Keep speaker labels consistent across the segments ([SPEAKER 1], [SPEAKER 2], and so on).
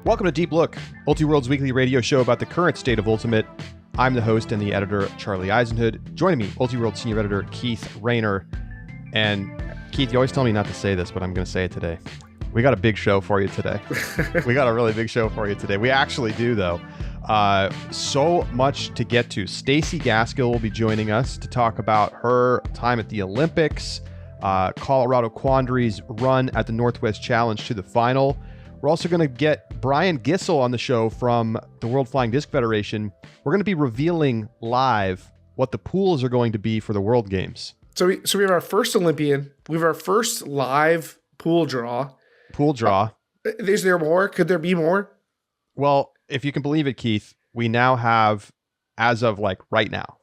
[SPEAKER 1] Welcome to Deep Look, Ultiworld's weekly radio show about the current state of Ultimate. I'm the host and the editor, Charlie Eisenhood. Joining me, Ultiworld senior editor, Keith Raynor. And Keith, you always tell me not to say this, but I'm going to say it today. We got a big show for you today. We got a really big show for you today. We actually do, though. So much to get to. Stacy Gaskill will be joining us to talk about her time at the Olympics, Colorado Quandary's run at the Northwest Challenge to the final. We're also going to get Brian Gisel on the show from the World Flying Disc Federation. We're going to be revealing live what the pools are going to be for the World Games.
[SPEAKER 2] So we have our first Olympian. We have our first live pool draw. Is there more? Could there be more?
[SPEAKER 1] Well, if you can believe it, Keith, we now have, as of like right now,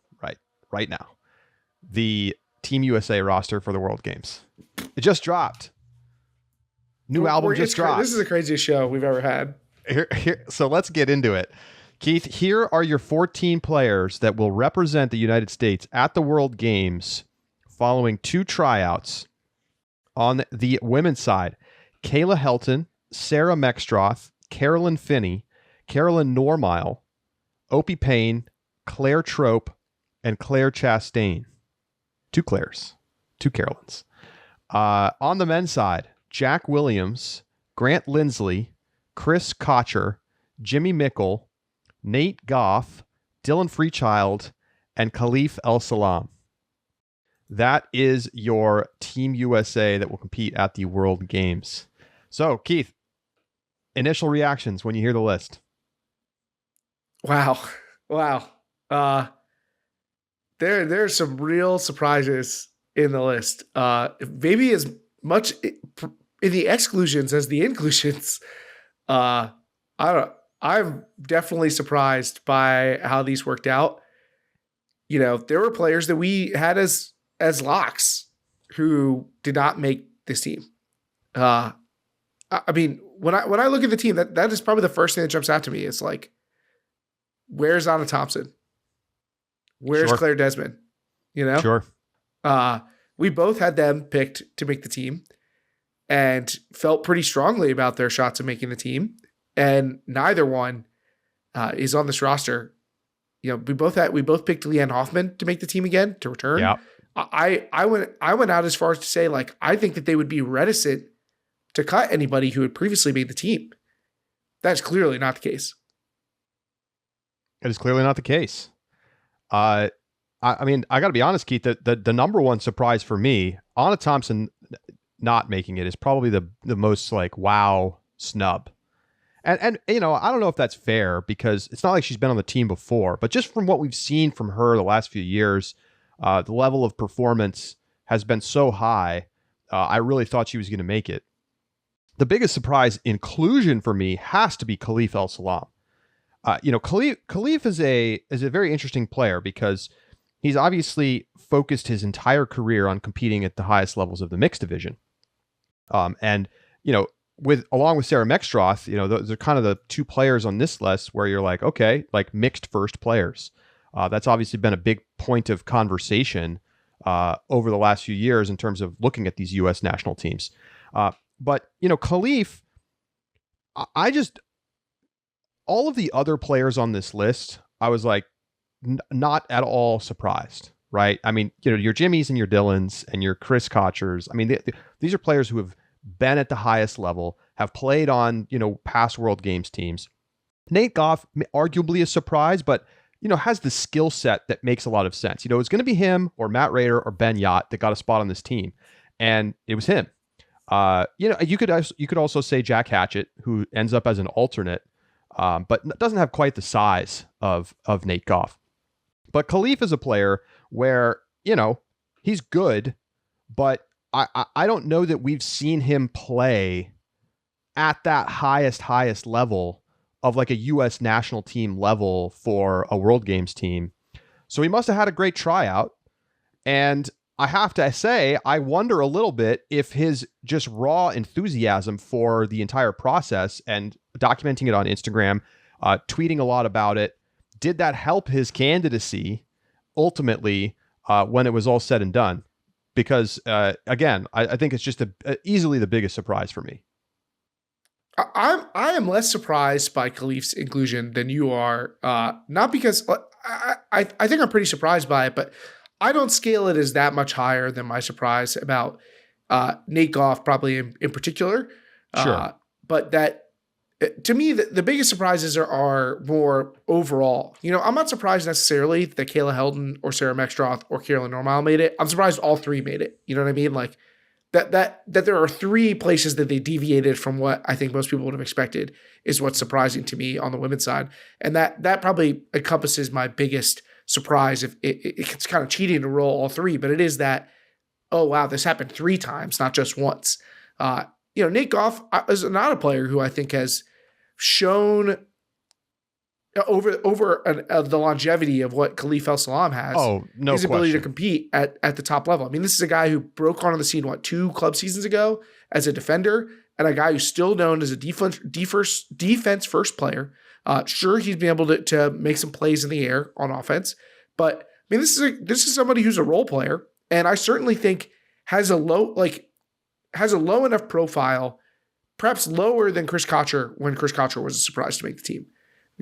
[SPEAKER 1] the Team USA roster for the World Games. It just dropped. New album just dropped.
[SPEAKER 2] This is the craziest show we've ever had.
[SPEAKER 1] So let's get into it. Keith, here are your 14 players that will represent the United States at the World Games following two tryouts. On the women's side, Kayla Helton, Sarah Mextroth, Carolyn Finney, Carolyn Normile, Opie Payne, Claire Trope, and Claire Chastain. Two Claires. Two Carolyns. On the men's side, Jack Williams, Grant Lindsley, Chris Kocher, Jimmy Mickle, Nate Goff, Dylan Freechild, and Khalif El Salam. That is your Team USA that will compete at the World Games. So, Keith, initial reactions when you hear the list.
[SPEAKER 2] Wow. There's some real surprises in the list. Maybe as much in the exclusions as the inclusions. I'm definitely surprised by how these worked out. You know, there were players that we had as locks who did not make this team. I mean, when I look at the team, that is probably the first thing that jumps out to me. It's like, where's Anna Thompson? Where's Claire Desmond? You know?
[SPEAKER 1] Sure.
[SPEAKER 2] We both had them picked to make the team and felt pretty strongly about their shots of making the team. And neither one is on this roster. You know, we both picked Leanne Hoffman to make the team again, to return.
[SPEAKER 1] Yeah.
[SPEAKER 2] I went out as far as to say, like, I think that they would be reticent to cut anybody who had previously made the team. That's clearly not the case.
[SPEAKER 1] It is clearly not the case. I mean, I got to be honest, Keith, the number one surprise for me, Anna Thompson not making it is probably the most like wow snub. And you know, I don't know if that's fair because it's not like she's been on the team before, but just from what we've seen from her the last few years, the level of performance has been so high. I really thought she was going to make it. The biggest surprise inclusion for me has to be Khalif El Salam. You know, Khalif is a very interesting player because he's obviously focused his entire career on competing at the highest levels of the mixed division. And, you know, along with Sarah Mextroth, you know, those are kind of the two players on this list where you're like, okay, like mixed first players. That's obviously been a big point of conversation over the last few years in terms of looking at these U.S. national teams. But, you know, Khalif, all of the other players on this list, I was like, not at all surprised, right? I mean, you know, your Jimmys and your Dylans and your Chris Kochers. I mean, these are players who have been at the highest level, have played on, you know, past World Games teams. Nate Goff, arguably a surprise, but, you know, has the skill set that makes a lot of sense. You know, it's going to be him or Matt Rader or Ben Yacht that got a spot on this team. And it was him. You know, you could also say Jack Hatchett, who ends up as an alternate, but doesn't have quite the size of Nate Goff. But Khalif is a player where, you know, he's good, but I don't know that we've seen him play at that highest level of like a U.S. national team level for a World Games team. So he must have had a great tryout. And I have to say, I wonder a little bit if his just raw enthusiasm for the entire process and documenting it on Instagram, tweeting a lot about it, did that help his candidacy ultimately when it was all said and done? Because again, I think it's just easily the biggest surprise for me.
[SPEAKER 2] I am less surprised by Khalif's inclusion than you are. Not because I think I'm pretty surprised by it, but I don't scale it as that much higher than my surprise about Nate Goff, probably in particular.
[SPEAKER 1] Sure.
[SPEAKER 2] But that to me, the biggest surprises are more overall. I'm not surprised necessarily that Kayla Heldon or Sarah Mextroth or Carolyn Normile made it. I'm surprised all three made it. You know what I mean? Like that there are three places that they deviated from what I think most people would have expected is what's surprising to me on the women's side. And that probably encompasses my biggest surprise. If it's kind of cheating to roll all three, but it is that, oh wow, this happened three times, not just once. Nate Goff is not a player who I think has shown over the longevity of what Khalif El-Salam has.
[SPEAKER 1] Oh, no
[SPEAKER 2] his ability
[SPEAKER 1] question
[SPEAKER 2] to compete at the top level. I mean, this is a guy who broke onto the scene, 2 club seasons ago as a defender, and a guy who's still known as a defense first player. Sure, he's been able to make some plays in the air on offense, but I mean, this is somebody who's a role player, and I certainly think has a low enough profile, perhaps lower than Chris Kocher when Chris Kocher was a surprise to make the team.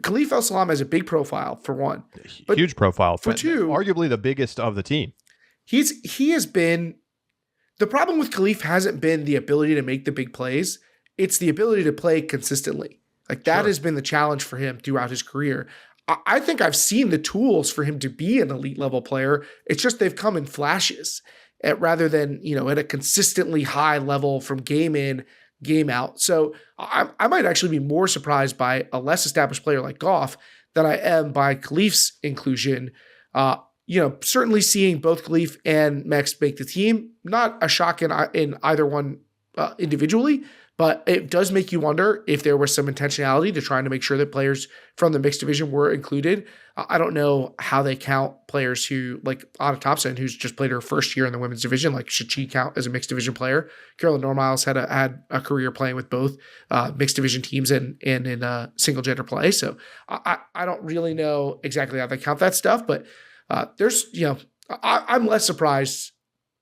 [SPEAKER 2] Khalif El-Salam has a big profile for one, but
[SPEAKER 1] huge profile
[SPEAKER 2] for two,
[SPEAKER 1] arguably the biggest of the team.
[SPEAKER 2] He has been, the problem with Khalif hasn't been the ability to make the big plays. It's the ability to play consistently. Like that has been the challenge for him throughout his career. I think I've seen the tools for him to be an elite level player. It's just they've come in flashes rather than, at a consistently high level from game in, game out. So I might actually be more surprised by a less established player like Goff than I am by Khalif's inclusion. Certainly seeing both Khalif and Mex make the team, not a shock in either one individually, but it does make you wonder if there was some intentionality to trying to make sure that players from the mixed division were included. I don't know how they count players who, like Anna Thompson, who's just played her first year in the women's division. Like, should she count as a mixed division player? Carolyn Normiles had a career playing with both mixed division teams and in single gender play. So I don't really know exactly how they count that stuff, but I'm less surprised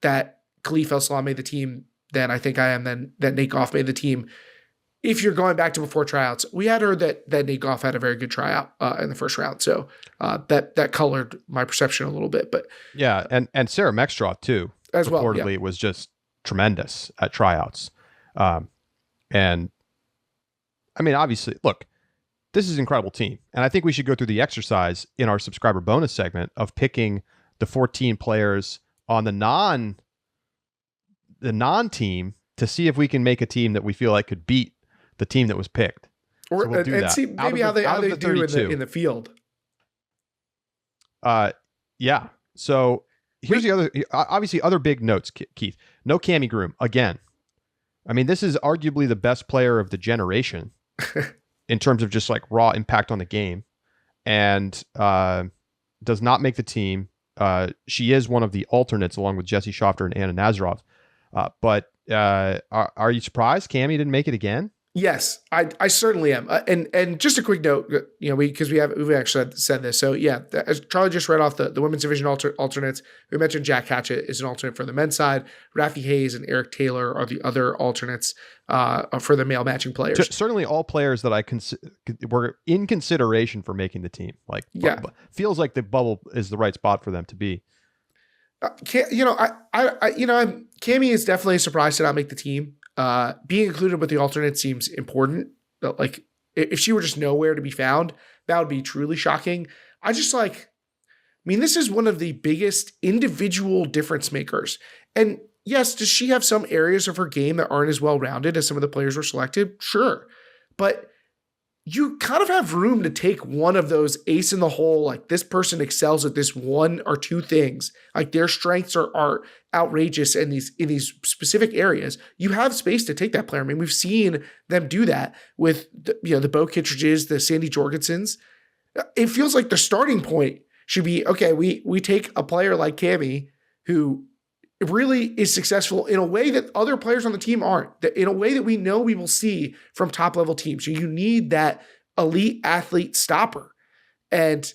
[SPEAKER 2] that Khalif El-Salam made the team than I think I am that Nate Goff made the team. If you're going back to before tryouts, we had heard that Nate Goff had a very good tryout in the first round. So that colored my perception a little bit. But
[SPEAKER 1] yeah, and Sarah Mextroth too,
[SPEAKER 2] as well,
[SPEAKER 1] reportedly was just tremendous at tryouts. And I mean, obviously, look, this is an incredible team. And I think we should go through the exercise in our subscriber bonus segment of picking the 14 players on the non-team to see if we can make a team that we feel like could beat the team that was picked.
[SPEAKER 2] Or, so we'll do that. See maybe how they do in the field.
[SPEAKER 1] Yeah. So here's the other big notes, Keith. No Cammie Groom again. I mean, this is arguably the best player of the generation in terms of just like raw impact on the game, and does not make the team. She is one of the alternates along with Jesse Schofter and Anna Nazarov. But are you surprised Cammie didn't make it again?
[SPEAKER 2] Yes, I certainly am. And just a quick note, because we've actually said this. So yeah, as Charlie just read off the women's division alternates, we mentioned Jack Hatchett is an alternate for the men's side. Rafi Hayes and Eric Taylor are the other alternates for the male matching players.
[SPEAKER 1] Certainly all players that were in consideration for making the team. Like, yeah, feels like the bubble is the right spot for them to be.
[SPEAKER 2] Cammie is definitely a surprise to not make the team. Being included with the alternate seems important. Like, if she were just nowhere to be found, that would be truly shocking. This is one of the biggest individual difference makers. And yes, does she have some areas of her game that aren't as well-rounded as some of the players were selected? Sure. But you kind of have room to take one of those ace in the hole, like this person excels at this one or two things, like their strengths are outrageous in these specific areas. You have space to take that player. I mean, we've seen them do that with the Bo Kittredges, the Sandy Jorgensens. It feels like the starting point should be, okay, we take a player like Cammie who really is successful in a way that other players on the team aren't, in a way that we know we will see from top level teams. So you need that elite athlete stopper. And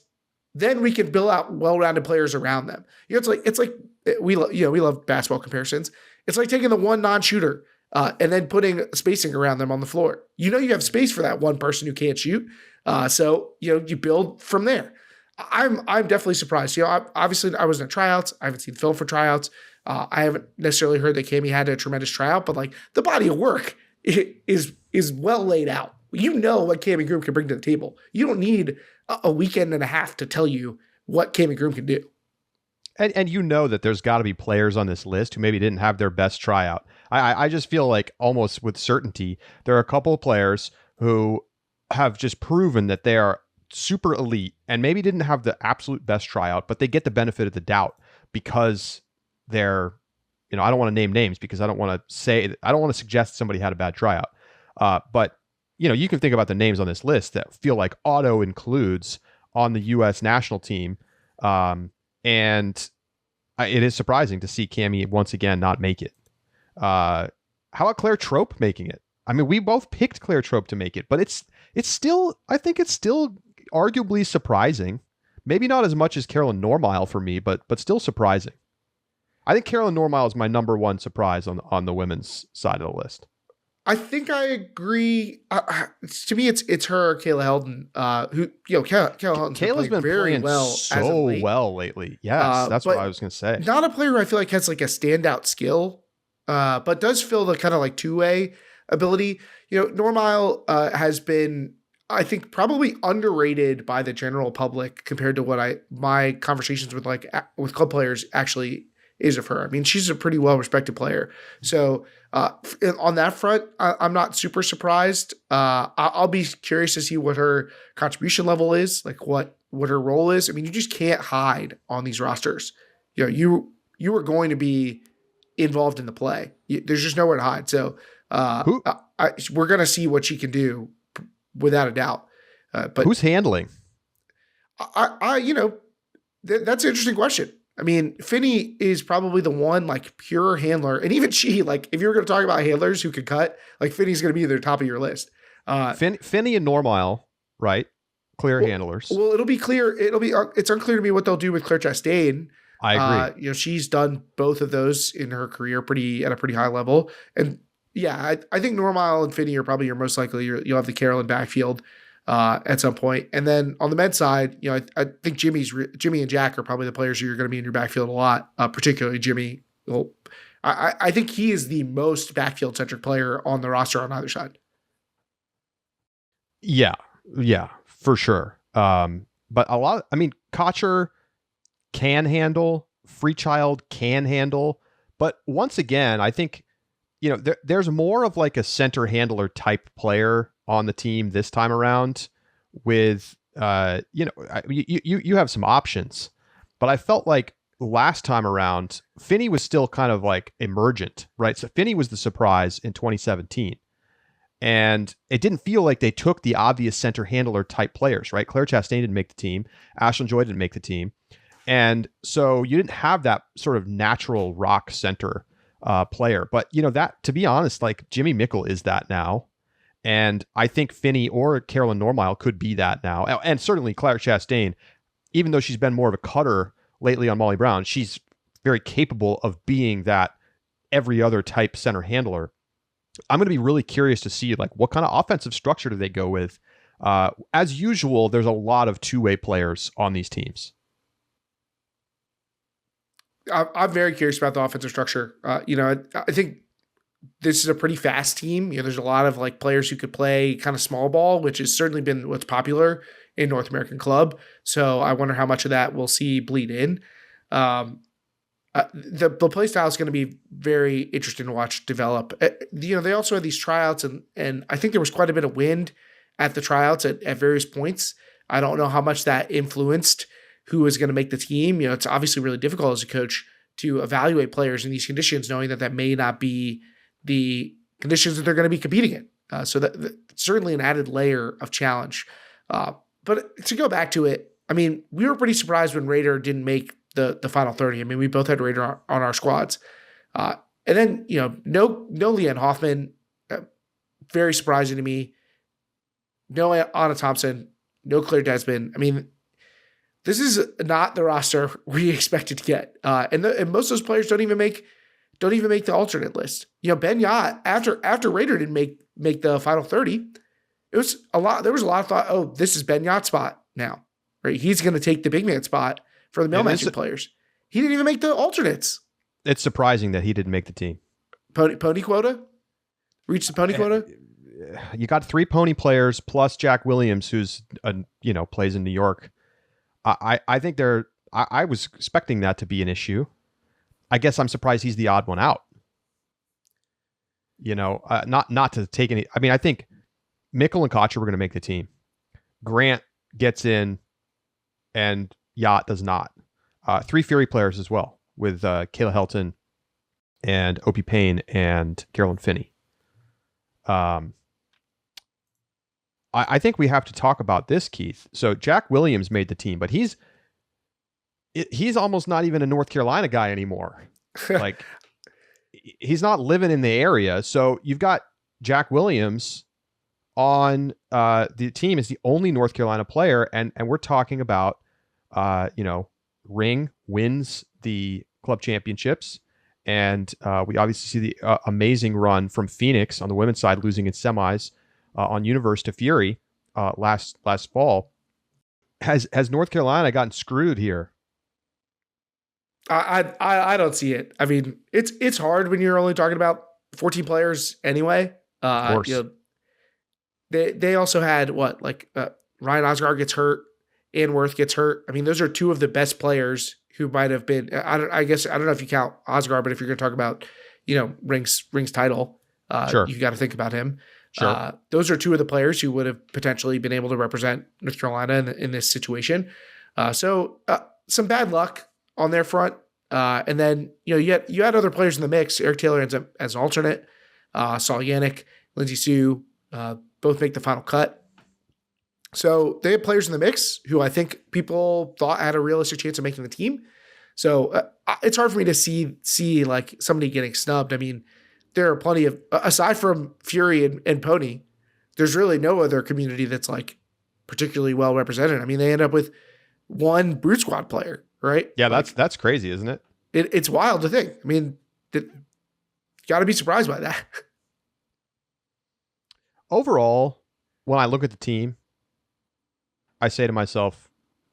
[SPEAKER 2] then we can build out well-rounded players around them. It's like we love basketball comparisons. It's like taking the one non-shooter and then putting spacing around them on the floor. You have space for that one person who can't shoot. So you build from there. I'm definitely surprised. Obviously I wasn't at tryouts. I haven't seen film for tryouts. I haven't necessarily heard that Cammie had a tremendous tryout, but like the body of work is well laid out. What Cammie Groom can bring to the table. You don't need a weekend and a half to tell you what Cammie Groom can do.
[SPEAKER 1] And that there's got to be players on this list who maybe didn't have their best tryout. I just feel like almost with certainty, there are a couple of players who have just proven that they are super elite and maybe didn't have the absolute best tryout, but they get the benefit of the doubt because they're, I don't want to name names because I don't want to suggest somebody had a bad tryout. But you can think about the names on this list that feel like auto includes on the U.S. national team. And it is surprising to see Cammie once again not make it. How about Claire Trope making it? I mean, we both picked Claire Trope to make it, but I think it's still arguably surprising. Maybe not as much as Carolyn Normile for me, but still surprising. I think Carolyn Normile is my number one surprise on the women's side of the list.
[SPEAKER 2] I think I agree. To me, it's her, Kayla Heldon, who Kayla Heldon's been very well
[SPEAKER 1] so well lately. Yes, that's what I was going to say.
[SPEAKER 2] Not a player who I feel like has like a standout skill, but does fill the kind of like two-way ability. Normile has been, I think, probably underrated by the general public compared to what my conversations with club players actually is of her. I mean, she's a pretty well-respected player. So on that front, I'm not super surprised. I'll be curious to see what her contribution level is, like what her role is. I mean, you just can't hide on these rosters. You are going to be involved in the play. There's just nowhere to hide. So we're going to see what she can do without a doubt. But
[SPEAKER 1] who's handling?
[SPEAKER 2] That's an interesting question. I mean, Finney is probably the one like pure handler. And even she, like, if you were going to talk about handlers who could cut, like Finney's going to be at the top of your list.
[SPEAKER 1] Finney and Normile, right? Clear handlers.
[SPEAKER 2] Well, it'll be clear. It's unclear to me what they'll do with Claire Chastain.
[SPEAKER 1] I agree.
[SPEAKER 2] She's done both of those in her career at a pretty high level. And yeah, I think Normile and Finney are probably your most likely. You'll have the Carolyn backfield at some point. And then on the men's side, I think Jimmy and Jack are probably the players who are going to be in your backfield a lot, particularly Jimmy. Well, I think he is the most backfield centric player on the roster on either side.
[SPEAKER 1] Yeah, for sure. But Kocher can handle, Freechild can handle, but once again, I think, there's more of like a center handler type player on the team this time around with, you have some options, but I felt like last time around, Finney was still kind of like emergent, right? So Finney was the surprise in 2017. And it didn't feel like they took the obvious center handler type players, right? Claire Chastain didn't make the team. Ashlyn Joy didn't make the team. And so you didn't have that sort of natural rock center player. But, that, to be honest, like Jimmy Mickle is that now. And I think Finney or Carolyn Normile could be that now. And certainly Claire Chastain, even though she's been more of a cutter lately on Molly Brown, she's very capable of being that every other type center handler. I'm going to be really curious to see like what kind of offensive structure do they go with. As usual, there's a lot of two-way players on these teams.
[SPEAKER 2] I'm very curious about the offensive structure. I think this is a pretty fast team. There's a lot of like players who could play kind of small ball, which has certainly been what's popular in North American club. So I wonder how much of that we'll see bleed in. The play style is going to be very interesting to watch develop. They also had these tryouts and I think there was quite a bit of wind at the tryouts at various points. I don't know how much that influenced who is going to make the team. It's obviously really difficult as a coach to evaluate players in these conditions, knowing that may not be the conditions that they're going to be competing in. So that certainly an added layer of challenge. But to go back to it, I mean, we were pretty surprised when Raynor didn't make the final 30. I mean, we both had Raynor on our squads. And then, no Leanne Hoffman, very surprising to me. No Anna Thompson, no Claire Desmond. I mean, this is not the roster we expected to get. And most of those players don't even make don't even make the alternate list. Ben Yot, after Raynor didn't make the final 30, there was a lot of thought, oh, this is Ben Yot's spot now, right? He's going to take the big man spot for the male matching players. He didn't even make the alternates.
[SPEAKER 1] It's surprising that he didn't make the team.
[SPEAKER 2] Pony quota? Reach the pony quota?
[SPEAKER 1] You got 3 pony players plus Jack Williams, who's plays in New York. I think I was expecting that to be an issue. I guess I'm surprised he's the odd one out. Not to take any. I mean, I think Mickle and Kocher were going to make the team. Grant gets in, and Yacht does not. 3 Fury players as well, with Kayla Helton and Opie Payne and Carolyn Finney. I think we have to talk about this, Keith. So Jack Williams made the team, but he's almost not even a North Carolina guy anymore. Like, he's not living in the area. So you've got Jack Williams on the team as the only North Carolina player, and we're talking about Ring wins the club championships, and we obviously see the amazing run from Phoenix on the women's side, losing in semis on Universe to Fury last fall. Has North Carolina gotten screwed here?
[SPEAKER 2] I don't see it. I mean, it's hard when you're only talking about 14 players anyway.
[SPEAKER 1] Of course.
[SPEAKER 2] They also had Ryan Osgard gets hurt, Ann Worth gets hurt. I mean, those are 2 of the best players who might have been. I don't know if you count Osgard, but if you're going to talk about Ring's title,
[SPEAKER 1] sure,
[SPEAKER 2] you got to think about him.
[SPEAKER 1] Sure.
[SPEAKER 2] Those are 2 of the players who would have potentially been able to represent North Carolina in this situation. So some bad luck on their front. And then, you had other players in the mix. Eric Taylor ends up as an alternate. Saul Yannick, Lindsay Sue, both make the final cut. So they have players in the mix who I think people thought had a realistic chance of making the team. So it's hard for me to see like somebody getting snubbed. I mean, there are plenty of, aside from Fury and Pony, there's really no other community that's like particularly well represented. I mean, they end up with 1 Brute Squad player, right?
[SPEAKER 1] Yeah, that's crazy, isn't it?
[SPEAKER 2] It's wild to think. I mean, got to be surprised by that.
[SPEAKER 1] Overall, when I look at the team, I say to myself,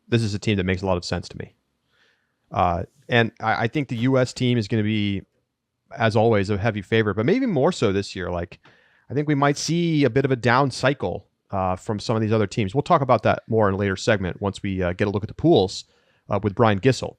[SPEAKER 1] this is a team that makes a lot of sense to me. And I think the U.S. team is going to be, as always, a heavy favorite, but maybe more so this year. Like, I think we might see a bit of a down cycle from some of these other teams. We'll talk about that more in a later segment once we get a look at the pools with Brian Gisel.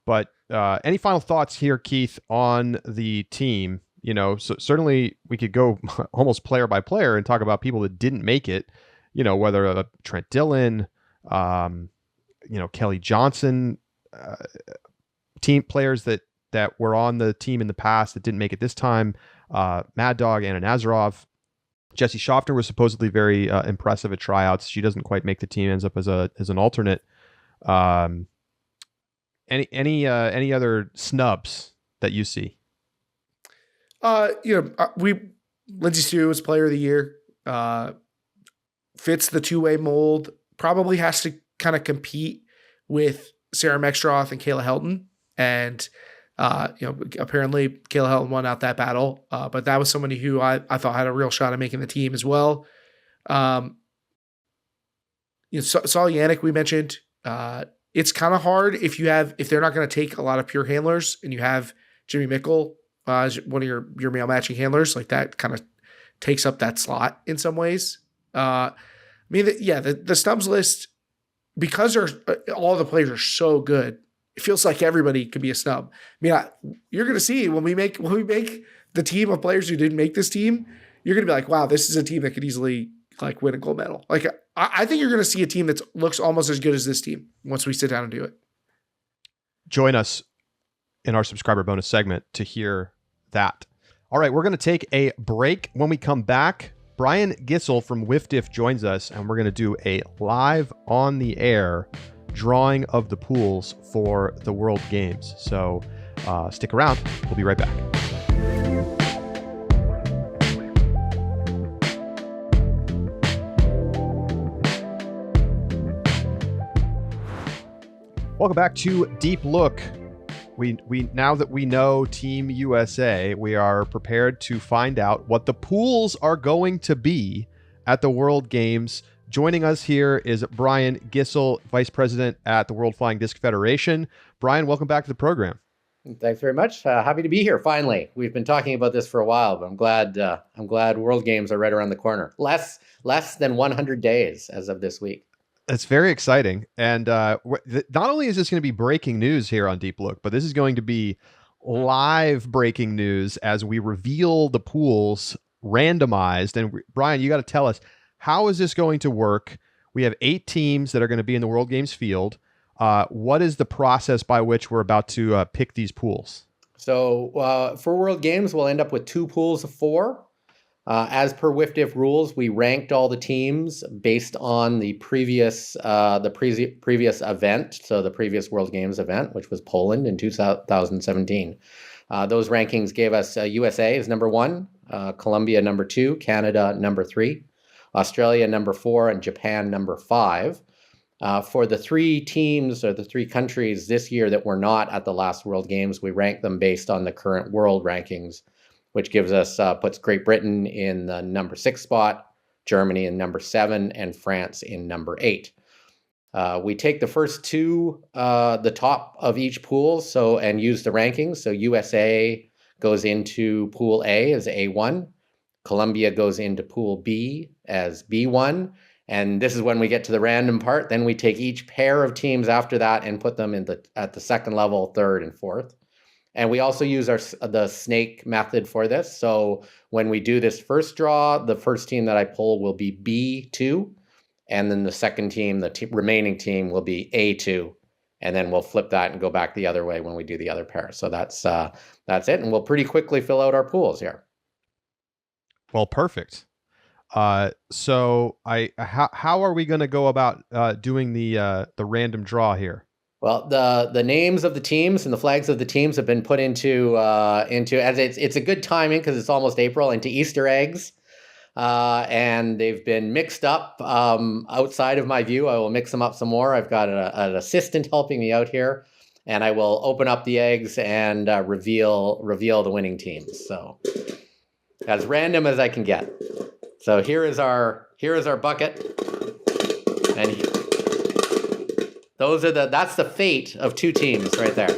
[SPEAKER 1] But any final thoughts here, Keith, on the team? So certainly we could go almost player by player and talk about people that didn't make it, whether Trent Dillon, Kelly Johnson, team players that were on the team in the past that didn't make it this time. Mad Dog, Anna Nazarov. Jesse Schaffner was supposedly very impressive at tryouts. She doesn't quite make the team, ends up as an alternate. Any other snubs that you see?
[SPEAKER 2] Lindsay Sue was player of the year. Fits the 2-way mold. Probably has to kind of compete with Sarah Mextroth and Kayla Helton. And apparently Kayla Helton won out that battle. But that was somebody who I thought had a real shot at making the team as well. Saul Yannick, we mentioned. It's kind of hard if they're not going to take a lot of pure handlers and you have Jimmy Mickle as one of your male matching handlers, like that kind of takes up that slot in some ways. The snubs list, because all the players are so good, it feels like everybody could be a snub. I mean, you're going to see when we make the team of players who didn't make this team, you're going to be like, wow, this is a team that could easily like win a gold medal. Like, I think you're going to see a team that looks almost as good as this team once we sit down and do it.
[SPEAKER 1] Join us in our subscriber bonus segment to hear that. All right, we're going to take a break. When we come back, Brian Gisel from WFDF joins us, and we're going to do a live on the air drawing of the pools for the World Games. So stick around. We'll be right back. Welcome back to Deep Look we now that we know Team USA, we are prepared to find out what the pools are going to be at the World Games. Joining us here is Brian Gisel, Vice President at the World Flying Disc Federation. Brian, welcome back to the program.
[SPEAKER 3] Thanks very much. Happy to be here. Finally, we've been talking about this for a while, but I'm glad World Games are right around the corner. Less than 100 days as of this week.
[SPEAKER 1] It's very exciting. And not only is this going to be breaking news here on Deep Look, but this is going to be live breaking news as we reveal the pools randomized. And Brian, you got to tell us, how is this going to work? We have 8 teams that are going to be in the World Games field. What is the process by which we're about to pick these pools?
[SPEAKER 3] So for World Games, we'll end up with 2 pools of 4. As per WFDF rules, we ranked all the teams based on the previous event, so the previous World Games event, which was Poland in 2017. Those rankings gave us USA as number 1, Colombia number 2, Canada number 3, Australia number 4, and Japan number 5. For the 3 teams or the 3 countries this year that were not at the last World Games, we ranked them based on the current world rankings, which gives us puts Great Britain in the number 6 spot, Germany in number 7, and France in number 8. We take the first 2, the top of each pool, and use the rankings. So USA goes into Pool A as A1, Colombia goes into Pool B as B1, and this is when we get to the random part. Then we take each pair of teams after that and put them at the second level, 3rd and 4th. And we also use the snake method for this. So when we do this first draw, the first team that I pull will be B2. And then the second team, the remaining team, will be A2. And then we'll flip that and go back the other way when we do the other pair. So that's it. And we'll pretty quickly fill out our pools here.
[SPEAKER 1] Well, perfect. So how are we going to go about doing the random draw here?
[SPEAKER 3] Well, the names of the teams and the flags of the teams have been put into as it's a good timing because it's almost April, into Easter eggs, and they've been mixed up outside of my view. I will mix them up some more. I've got an assistant helping me out here, and I will open up the eggs and reveal the winning teams. So as random as I can get. So here is our bucket, and that's the fate of 2 teams right there.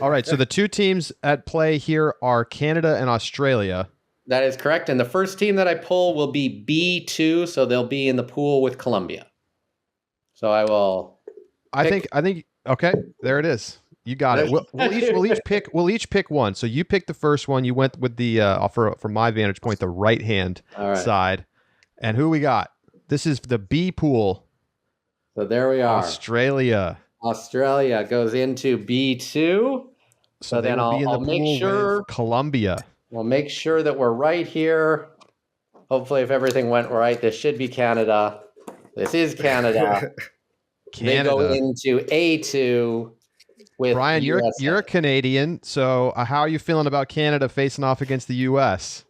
[SPEAKER 1] All right, so the 2 teams at play here are Canada and Australia.
[SPEAKER 3] That is correct. And the first team that I pull will be B2, so they'll be in the pool with Colombia. So I will.
[SPEAKER 1] I think. Okay, there it is. You got it. We'll each pick one. So you pick the first one. You went with the from my vantage point, the right hand side. And who we got? This is the B pool.
[SPEAKER 3] So there we are.
[SPEAKER 1] Australia
[SPEAKER 3] goes into B2. So then I'll make sure
[SPEAKER 1] Colombia.
[SPEAKER 3] We'll make sure that we're right here. Hopefully, if everything went right, this should be Canada. This is Canada. They go into A2 with
[SPEAKER 1] Brian, you're a Canadian, so how are you feeling about Canada facing off against the U.S.?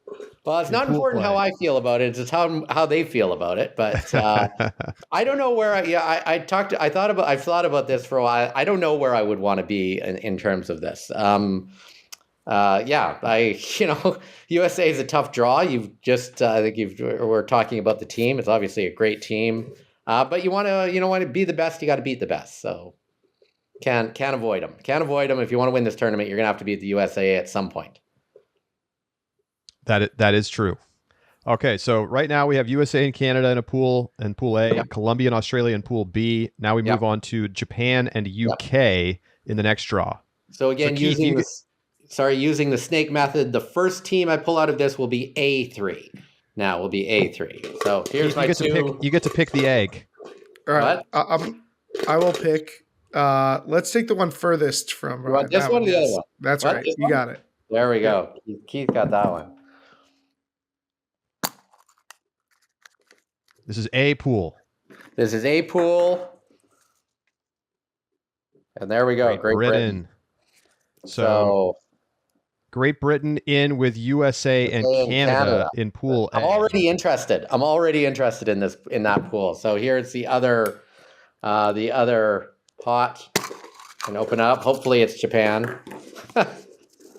[SPEAKER 3] Well, it's not important how I feel about it. It's how they feel about it. But I don't know where I've thought about this for a while. I don't know where I would want to be in terms of this. USA is a tough draw. We're talking about the team. It's obviously a great team. But you want to be the best, you got to beat the best. So can't avoid them. Can't avoid them. If you want to win this tournament, you're going to have to beat the USA at some point.
[SPEAKER 1] That is true. Okay, so right now we have USA and Canada in a pool, in Pool A, Colombia and Australia in Pool B. Now we move on to Japan and UK in the next draw.
[SPEAKER 3] So again, using the snake method, the first team I pull out of this will be A3. Now will be A3. So here's my two.
[SPEAKER 1] You get to pick the egg.
[SPEAKER 2] All right. I will pick. Let's take the one furthest from.
[SPEAKER 3] You want this one or the other one?
[SPEAKER 2] That's right. You got it.
[SPEAKER 3] There we go. Keith got that one.
[SPEAKER 1] This is A pool.
[SPEAKER 3] This is A pool. And there we go. Great Britain.
[SPEAKER 1] So Great Britain in with USA and Canada in Pool A.
[SPEAKER 3] I'm already interested in that pool. So here's the other pot. and open up. Hopefully it's Japan.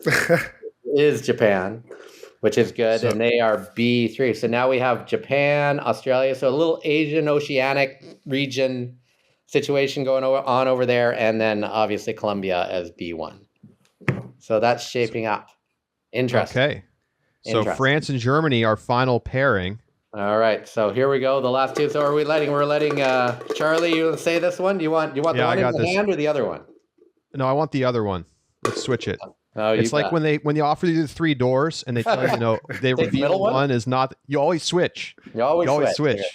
[SPEAKER 3] It is Japan, which is good. And they are B3. So now we have Japan, Australia. So a little Asian Oceanic region situation going on over there. And then obviously Colombia as B1. So that's shaping up. Interesting.
[SPEAKER 1] Okay. So France and Germany, our final pairing.
[SPEAKER 3] All right. So here we go. The last two. So we're letting Charlie, you say this one? Do you want the one in the hand or the other one?
[SPEAKER 1] No, I want the other one. Let's switch it.
[SPEAKER 3] Oh,
[SPEAKER 1] it's like when they offer you the 3 doors and they tell you, they reveal one is not. You always switch. You always switch.
[SPEAKER 3] Okay.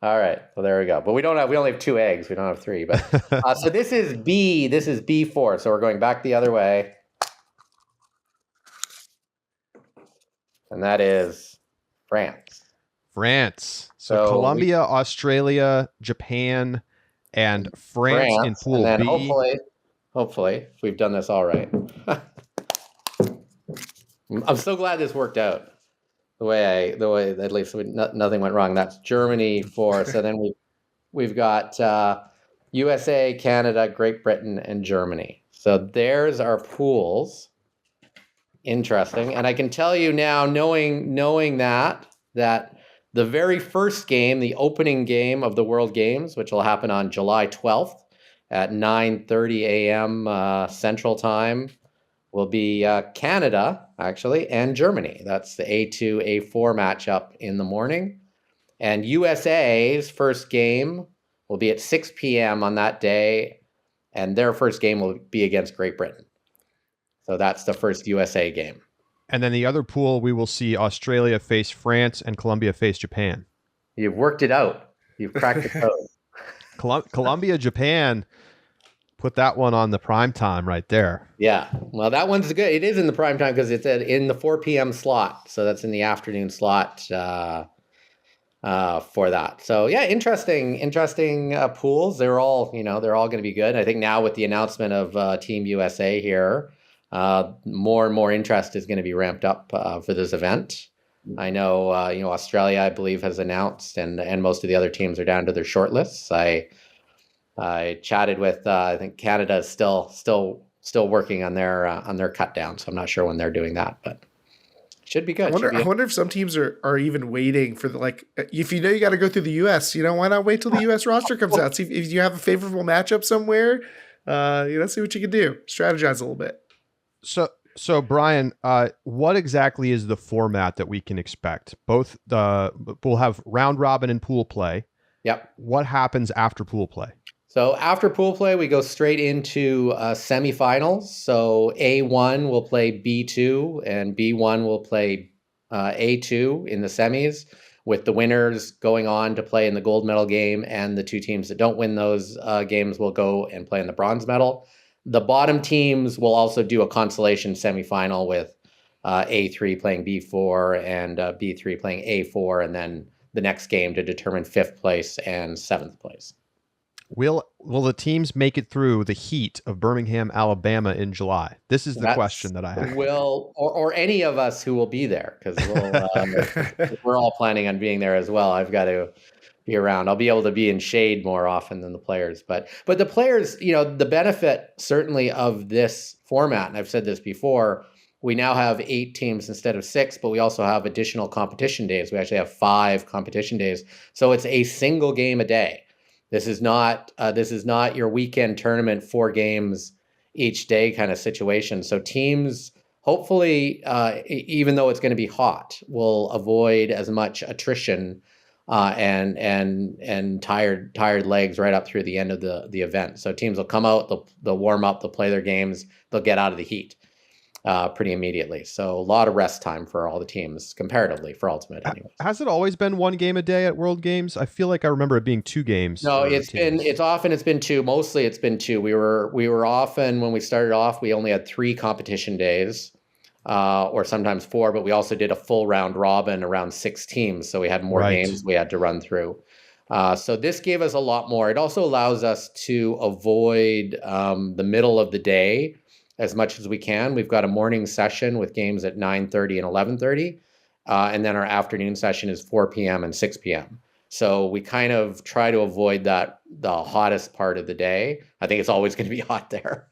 [SPEAKER 3] All right. Well, there we go. But we only have 2 eggs. We don't have 3. But so this is B. This is B4. So we're going back the other way. And that is France. So Colombia, Australia, Japan, and France in Pool B. Hopefully, if we've done this all right. I'm so glad this worked out. The way at least nothing went wrong. That's Germany for. So then we've got USA, Canada, Great Britain, and Germany. So there's our pools. Interesting. And I can tell you now, knowing that the very first game, the opening game of the World Games, which will happen on July 12th at 9:30 a.m. Central Time, will be Canada, actually, and Germany. That's the A2, A4 matchup in the morning. And USA's first game will be at 6 p.m. on that day, and their first game will be against Great Britain. So that's the first USA game. And then the other pool, we will see Australia face France and Colombia face Japan. You've worked it out. You've cracked the code. Colombia, Japan, put that one on the prime time right there. Yeah. Well, that one's good. It is in the prime time because it's in the 4 p.m. slot. So that's in the afternoon slot for that. So yeah, interesting pools. They're all going to be good. I think now with the announcement of Team USA here, more and more interest is going to be ramped up for this event. I know, Australia, I believe, has announced, and most of the other teams are down to their short lists. I chatted with, I think Canada is still working on their cut down, so I'm not sure when they're doing that, but it should be good. I wonder if some teams are even waiting for if you got to go through the U.S., why not wait till the U.S. roster comes out? See if you have a favorable matchup somewhere, see what you can do. Strategize a little bit. So Brian, what exactly is the format that we can expect? We'll have round robin and pool play. Yep. What happens after pool play? So after pool play, we go straight into semifinals. So A1 will play B2 and B1 will play A2 in the semis, with the winners going on to play in the gold medal game, and the 2 teams that don't win those games will go and play in the bronze medal. The bottom teams will also do a consolation semifinal with A3 playing B4 and B3 playing A4, and then the next game to determine 5th place and 7th place. Will the teams make it through the heat of Birmingham, Alabama in July? This is the question that I have. Or any of us who will be there, because we're all planning on being there as well. I've got to be around. I'll be able to be in shade more often than the players. But the players, the benefit certainly of this format, and I've said this before, we now have 8 teams instead of 6, but we also have additional competition days. We actually have 5 competition days. So it's a single game a day. This is not your weekend tournament, 4 games each day kind of situation. So teams, hopefully, even though it's going to be hot, will avoid as much attrition and tired legs right up through the end of the event. So teams will come out, they'll warm up, they'll play their games, they'll get out of the heat pretty immediately. So a lot of rest time for all the teams comparatively for Ultimate anyways. Has it always been 1 game a day at World Games? I feel like I remember it being 2 games. No, it's been 2. Mostly it's been 2. We were often, when we started off, we only had 3 competition days. Or sometimes 4, but we also did a full round robin around 6 teams. So we had more games we had to run through. So this gave us a lot more. It also allows us to avoid the middle of the day as much as we can. We've got a morning session with games at 9:30 and 11:30. And then our afternoon session is 4 p.m. and 6 p.m. So we kind of try to avoid the hottest part of the day. I think it's always going to be hot there.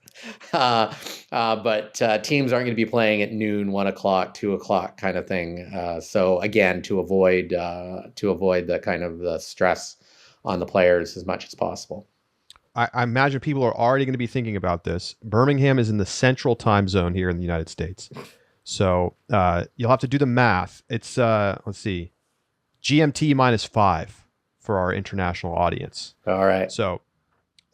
[SPEAKER 3] But teams aren't going to be playing at noon, 1 o'clock, 2 o'clock kind of thing. So again, to avoid the kind of the stress on the players as much as possible.
[SPEAKER 1] I imagine people are already going to be thinking about this. Birmingham is in the central time zone here in the United States. So you'll have to do the math. It's, let's see, GMT -5 for our international audience.
[SPEAKER 3] All right.
[SPEAKER 1] So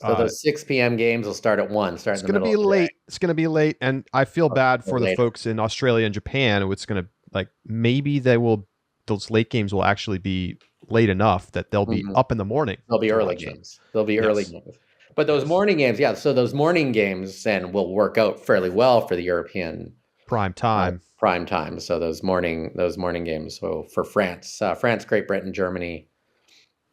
[SPEAKER 3] those 6 p.m. games will start at 1. Start in the middle.
[SPEAKER 1] It's going to be late. It's going to be late. And I feel bad for the
[SPEAKER 3] later.
[SPEAKER 1] folks in Australia and Japan. It's going to, like, maybe those late games will actually be late enough that they'll be up in the morning.
[SPEAKER 3] They'll be early games. They'll be early games. But those morning games, so those morning games then will work out fairly well for the European
[SPEAKER 1] prime time.
[SPEAKER 3] So those morning games. So for France, Great Britain, Germany,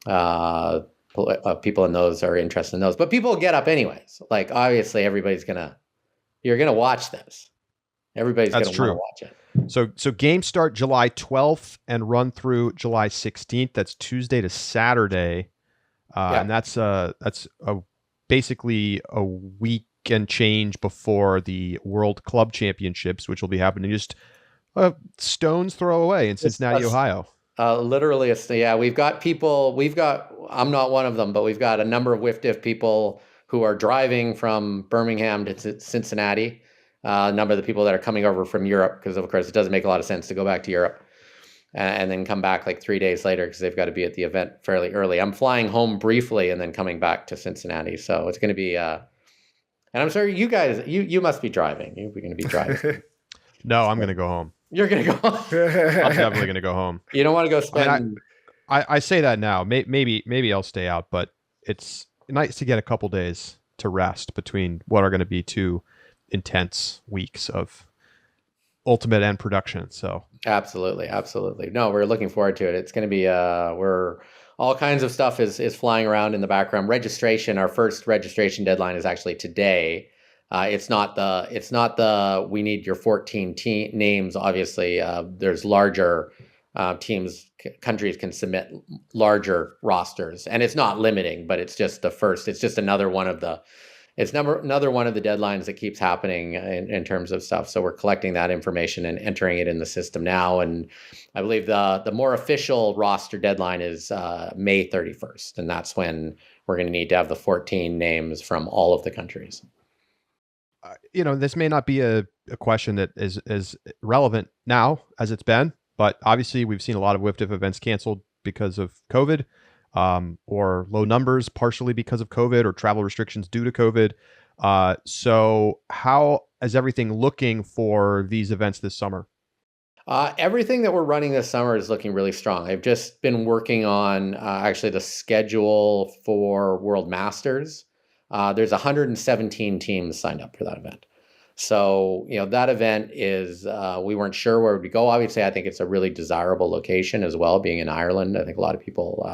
[SPEAKER 3] people in those are interested in those. But people get up anyways. Like, obviously, you're gonna watch this. Everybody's gonna want to watch it.
[SPEAKER 1] So games start July 12th and run through July 16th. That's Tuesday to Saturday, and that's basically a week and change before the World Club Championships, which will be happening just stone's throw away in Cincinnati, Ohio.
[SPEAKER 3] Literally, we've got people. I'm not one of them, but we've got a number of WFDF people who are driving from Birmingham to Cincinnati. A number of the people that are coming over from Europe, because of course it doesn't make a lot of sense to go back to Europe and then come back like 3 days later because they've got to be at the event fairly early. I'm flying home briefly and then coming back to Cincinnati. So it's going to be, and I'm sure you guys, you must be driving. You're going to be driving.
[SPEAKER 1] No, I'm going to go home.
[SPEAKER 3] You're going to go home?
[SPEAKER 1] I'm definitely going to go home.
[SPEAKER 3] You don't want to go spend...
[SPEAKER 1] I say that now. Maybe I'll stay out, but it's nice to get a couple days to rest between what are going to be 2 intense weeks of ultimate end production. So
[SPEAKER 3] absolutely. No, we're looking forward to it. It's going to be all kinds of stuff is flying around in the background. Our first registration deadline is actually today. It's not the we need your 14 names. Obviously, there's larger teams. Countries can submit larger rosters, and it's not limiting, but it's just the first. It's just another one of the. It's another one of the deadlines that keeps happening in terms of stuff. So we're collecting that information and entering it in the system now. And I believe the more official roster deadline is May 31st. And that's when we're going to need to have the 14 names from all of the countries.
[SPEAKER 1] This may not be a question that is as relevant now as it's been, but obviously we've seen a lot of WFDF events canceled because of COVID. Or low numbers, partially because of COVID or travel restrictions due to COVID. So how is everything looking for these events this summer?
[SPEAKER 3] Everything that we're running this summer is looking really strong. I've just been working on actually the schedule for World Masters. There's 117 teams signed up for that event. So, that event is, we weren't sure where it would go. Obviously, I think it's a really desirable location as well, being in Ireland. I think a lot of people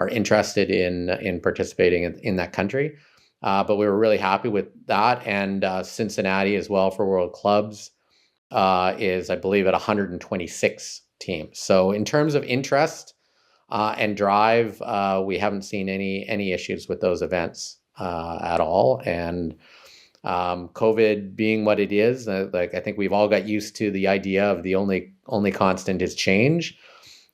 [SPEAKER 3] are interested in participating in that country. But we were really happy with that. And Cincinnati as well for World Clubs is, I believe, at 126 teams. So in terms of interest and drive, we haven't seen any issues with those events at all. And COVID being what it is, I think we've all got used to the idea of the only constant is change.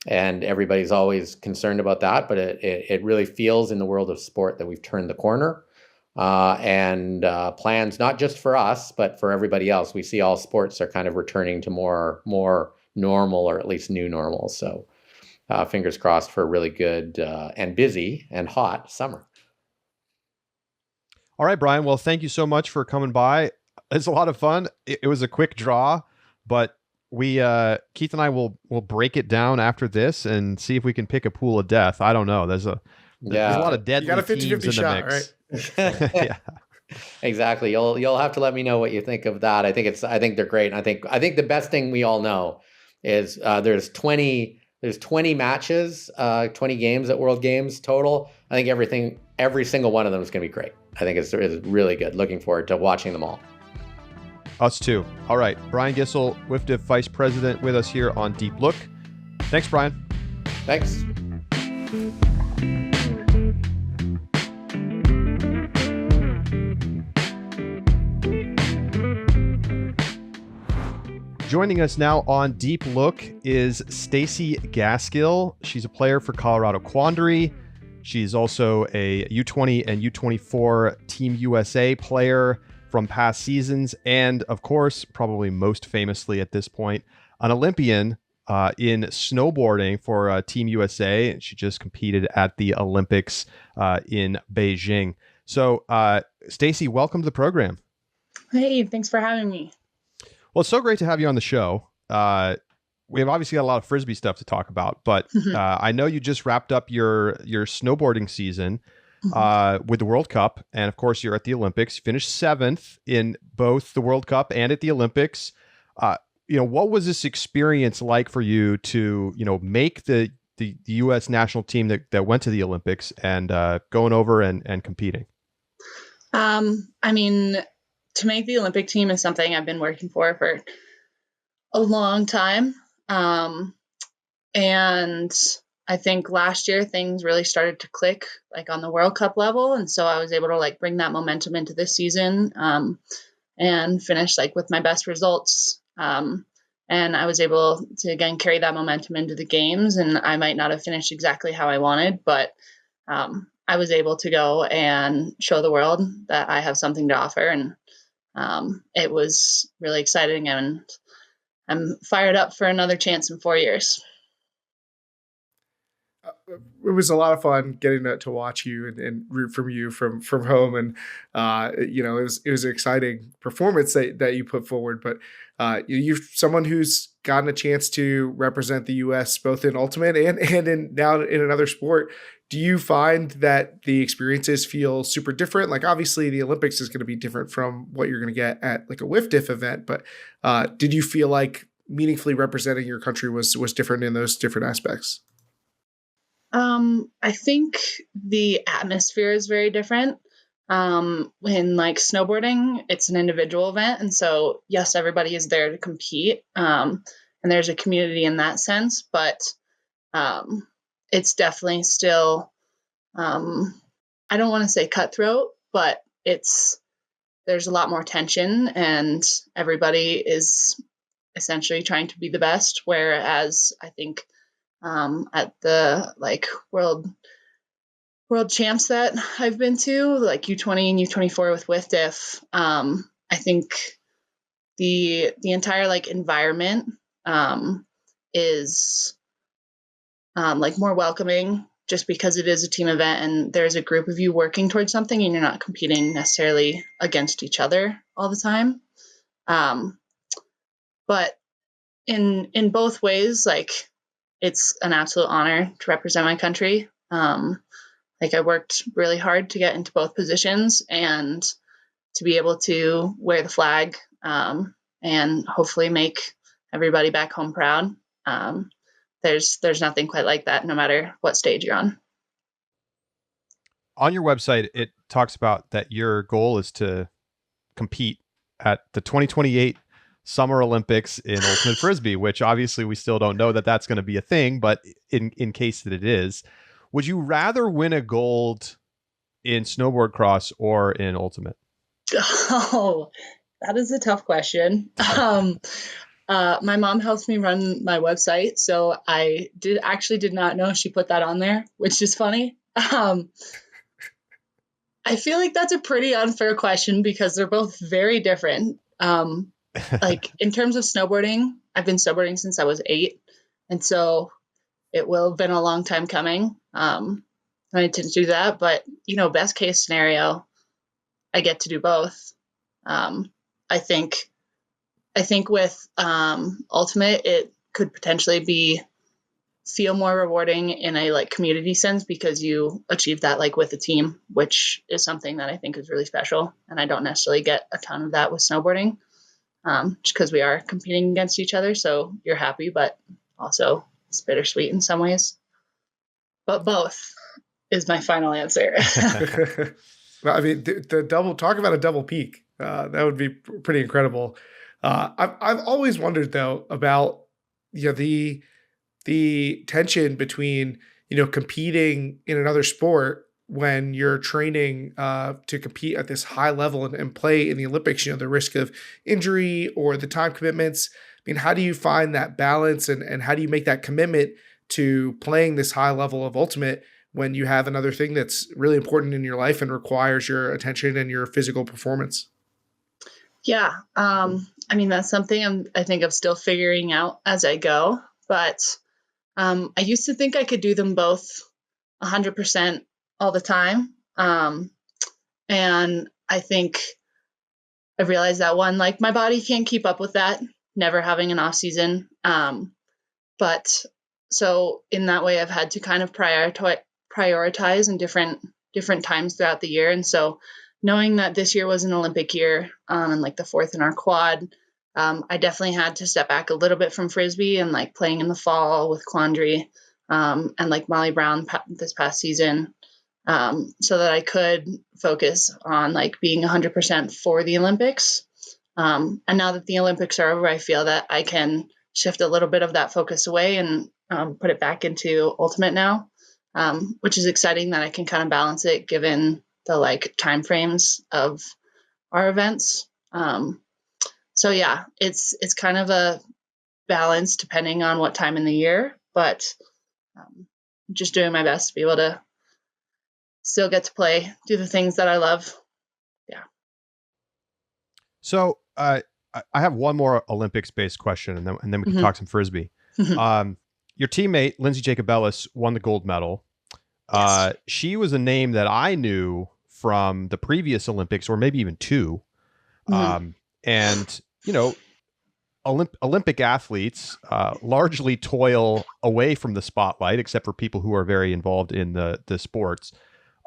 [SPEAKER 3] And everybody's always concerned about that, but it really feels in the world of sport that we've turned the corner. And plans, not just for us, but for everybody else. We see all sports are kind of returning to more normal, or at least new normal. So fingers crossed for a really good and busy and hot summer.
[SPEAKER 1] All right, Brian. Well, thank you so much for coming by. It's a lot of fun. It was a quick draw, but we Keith and I will break it down after this and see if we can pick a pool of death. I don't know. There's a lot of deadly teams in the mix.
[SPEAKER 2] Right?
[SPEAKER 1] Yeah.
[SPEAKER 3] Exactly. You'll have to let me know what you think of that. I think they're great. And I think the best thing we all know is there's 20 matches, 20 games at World Games total. I think every single one of them is going to be great. I think it's really good. Looking forward to watching them all.
[SPEAKER 1] Us too. All right. Brian Gisel, WFDF Vice President, with us here on Deep Look. Thanks, Brian.
[SPEAKER 3] Thanks.
[SPEAKER 1] Joining us now on Deep Look is Stacy Gaskill. She's a player for Colorado Quandary. She's also a U20 and U24 Team USA player from past seasons, and of course, probably most famously at this point, an Olympian in snowboarding for Team USA. She just competed at the Olympics in Beijing. So, Stacy, welcome to the program.
[SPEAKER 4] Hey, thanks for having me.
[SPEAKER 1] Well, it's so great to have you on the show. We have obviously got a lot of Frisbee stuff to talk about, but I know you just wrapped up your snowboarding season with the World Cup. And of course, you're at the Olympics. You finished 7th in both the World Cup and at the Olympics. What was this experience like for you to, make the U.S. national team that went to the Olympics and going over and competing?
[SPEAKER 4] To make the Olympic team is something I've been working for a long time. And I think last year things really started to click like on the World Cup level. And so I was able to like bring that momentum into this season and finish like with my best results. And I was able to again carry that momentum into the games, and I might not have finished exactly how I wanted, but I was able to go and show the world that I have something to offer. And it was really exciting, and I'm fired up for another chance in 4 years.
[SPEAKER 2] It was a lot of fun getting to watch you and root from you from home. And, it was an exciting performance that you put forward, but you're someone who's gotten a chance to represent the U.S. both in ultimate and now in another sport. Do you find that the experiences feel super different? Like obviously the Olympics is going to be different from what you're going to get at like a WFDF event, but did you feel like meaningfully representing your country was different in those different aspects?
[SPEAKER 4] I think the atmosphere is very different. In like snowboarding, it's an individual event. And so, yes, everybody is there to compete. And there's a community in that sense, but it's definitely still, I don't want to say cutthroat, but there's a lot more tension and everybody is essentially trying to be the best. Whereas I think at the like world champs that I've been to, like U20 and U24 with WFDF, I think the entire like environment is like more welcoming, just because it is a team event and there's a group of you working towards something and you're not competing necessarily against each other all the time. But in both ways, like it's an absolute honor to represent my country. I worked really hard to get into both positions and to be able to wear the flag and hopefully make everybody back home proud. There's nothing quite like that, no matter what stage you're on.
[SPEAKER 1] On your website, it talks about that your goal is to compete at the 2028 Summer Olympics in Ultimate Frisbee, which obviously we still don't know that that's going to be a thing, but in case that it is, would you rather win a gold in snowboard cross or in Ultimate?
[SPEAKER 4] Oh, that is a tough question. My mom helps me run my website, so I did not know she put that on there, which is funny. I feel like that's a pretty unfair question because they're both very different. Like in terms of snowboarding, I've been snowboarding since I was 8. And so it will have been a long time coming. I didn't do that, but best case scenario, I get to do both. I think with Ultimate, it could potentially feel more rewarding in a like community sense because you achieve that like with a team, which is something that I think is really special. And I don't necessarily get a ton of that with snowboarding. Just because we are competing against each other. So you're happy, but also it's bittersweet in some ways. But both is my final answer.
[SPEAKER 2] Well, I mean, the double, talk about a double peak. That would be pretty incredible. I've always wondered though about, the tension between, competing in another sport when you're training to compete at this high level and play in the Olympics, the risk of injury or the time commitments. mean, how do you find that balance and how do you make that commitment to playing this high level of Ultimate when you have another thing that's really important in your life and requires your attention and your physical performance?
[SPEAKER 4] Yeah. I mean, that's something I think I'm still figuring out as I go, but I used to think I could do them both 100% all the time. And I think I realized that one, like my body can't keep up with that, never having an off season. But so in that way, I've had to kind of prioritize in different times throughout the year. And so knowing that this year was an Olympic year, and like the fourth in our quad, I definitely had to step back a little bit from Frisbee and like playing in the fall with Quandary, and like Molly Brown this past season, so that I could focus on like being 100% for the Olympics. And now that the Olympics are over, I feel that I can shift a little bit of that focus away and put it back into Ultimate now, which is exciting that I can kind of balance it given the like time frames of our events. So yeah, it's kind of a balance depending on what time in the year, but just doing my best to be able to still get to play, do the things that I love. Yeah.
[SPEAKER 1] So I have one more Olympics-based question, and then we can talk some Frisbee. Your teammate, Lindsay Jacobellis, won the gold medal. Yes. She was a name that I knew from the previous Olympics, or maybe even two. And, you know, Olympic athletes largely toil away from the spotlight, except for people who are very involved in the sports.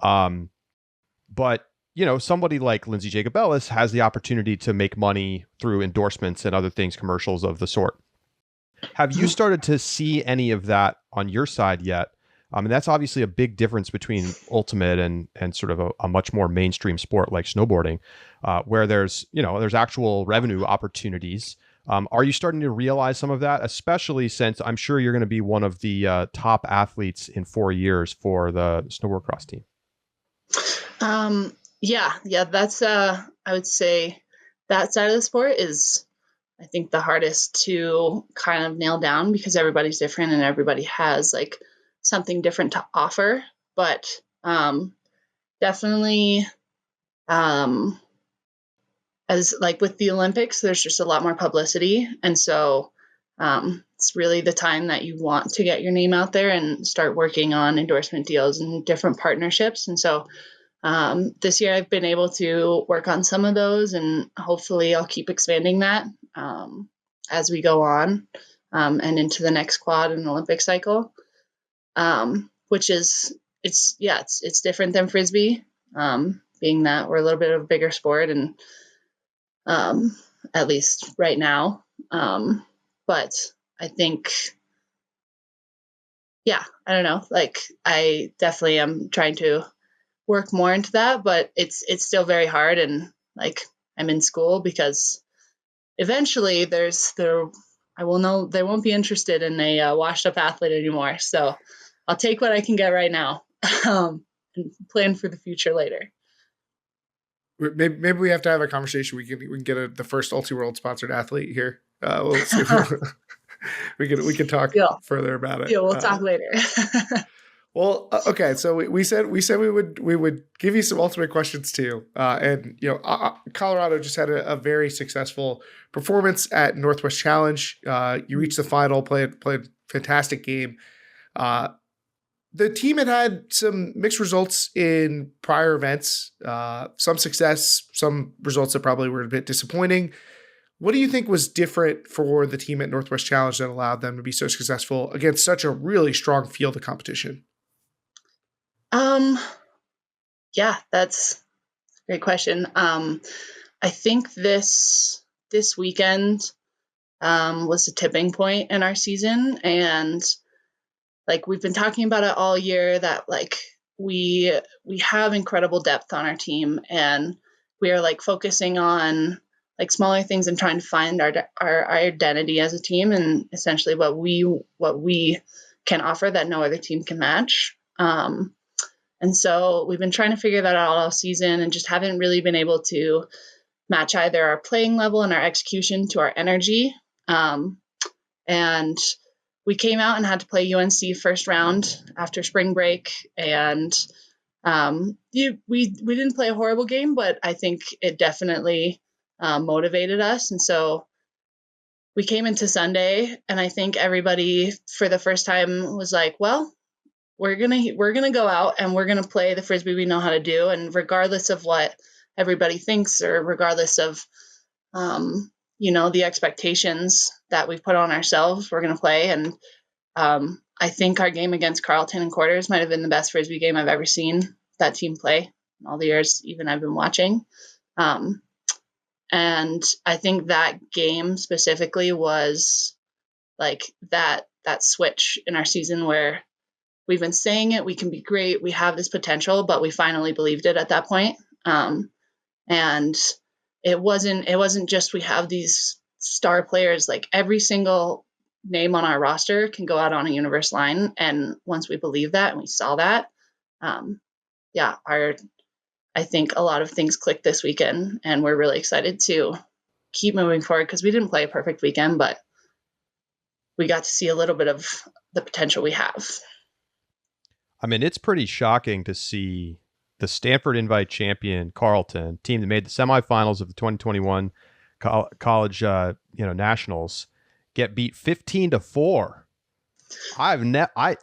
[SPEAKER 1] But, you know, somebody like Lindsay Jacobellis has the opportunity to make money through endorsements and other things, commercials of the sort. Have you started to see any of that on your side yet? And that's obviously a big difference between Ultimate and sort of a much more mainstream sport like snowboarding, where there's actual revenue opportunities. Are you starting to realize some of that, especially since I'm sure you're going to be one of the top athletes in 4 years for the snowboard cross team?
[SPEAKER 4] Yeah, that's I would say that side of the sport is, I think, the hardest to kind of nail down because everybody's different and everybody has like something different to offer. But definitely, as like with the Olympics, there's just a lot more publicity. And so it's really the time that you want to get your name out there and start working on endorsement deals and different partnerships. And so this year I've been able to work on some of those, and hopefully I'll keep expanding that as we go on and into the next quad and Olympic cycle, which is, it's different than Frisbee, being that we're a little bit of a bigger sport and at least right now. But I think, I don't know, like I definitely am trying to work more into that, but it's still very hard. And like I'm in school because eventually I will know they won't be interested in a washed up athlete anymore. So I'll take what I can get right now and plan for the future later.
[SPEAKER 2] Maybe we have to have a conversation. We can get the first UltiWorld sponsored athlete here. We'll see. we can talk further about it.
[SPEAKER 4] Yeah, we'll talk later.
[SPEAKER 2] Well, okay. So we said we would give you some Ultimate questions too. And Colorado just had a very successful performance at Northwest Challenge. You reached the final, played fantastic game. The team had some mixed results in prior events, some success, some results that probably were a bit disappointing. What do you think was different for the team at Northwest Challenge that allowed them to be so successful against such a really strong field of competition?
[SPEAKER 4] Yeah, that's a great question. I think this weekend was a tipping point in our season, and like we've been talking about it all year that like we have incredible depth on our team, and we are like focusing on like smaller things and trying to find our identity as a team and essentially what we can offer that no other team can match. And so we've been trying to figure that out all season and just haven't really been able to match either our playing level and our execution to our energy. And we came out and had to play UNC first round after spring break. And we didn't play a horrible game, but I think it definitely motivated us. And so we came into Sunday, and I think everybody for the first time was like, well, we're gonna go out and we're gonna play the Frisbee we know how to do. And regardless of what everybody thinks, or regardless of the expectations that we've put on ourselves, we're gonna play. And I think our game against Carleton in quarters might have been the best Frisbee game I've ever seen that team play in all the years even I've been watching. And I think that game specifically was like that switch in our season where we've been saying it, we can be great, we have this potential, but we finally believed it at that point. And it wasn't just we have these star players, like every single name on our roster can go out on a universe line. And once we believe that and we saw that, I think a lot of things clicked this weekend, and we're really excited to keep moving forward because we didn't play a perfect weekend, but we got to see a little bit of the potential we have.
[SPEAKER 1] I mean, it's pretty shocking to see the Stanford Invite champion Carleton, team that made the semifinals of the 2021 college nationals, get beat 15-4.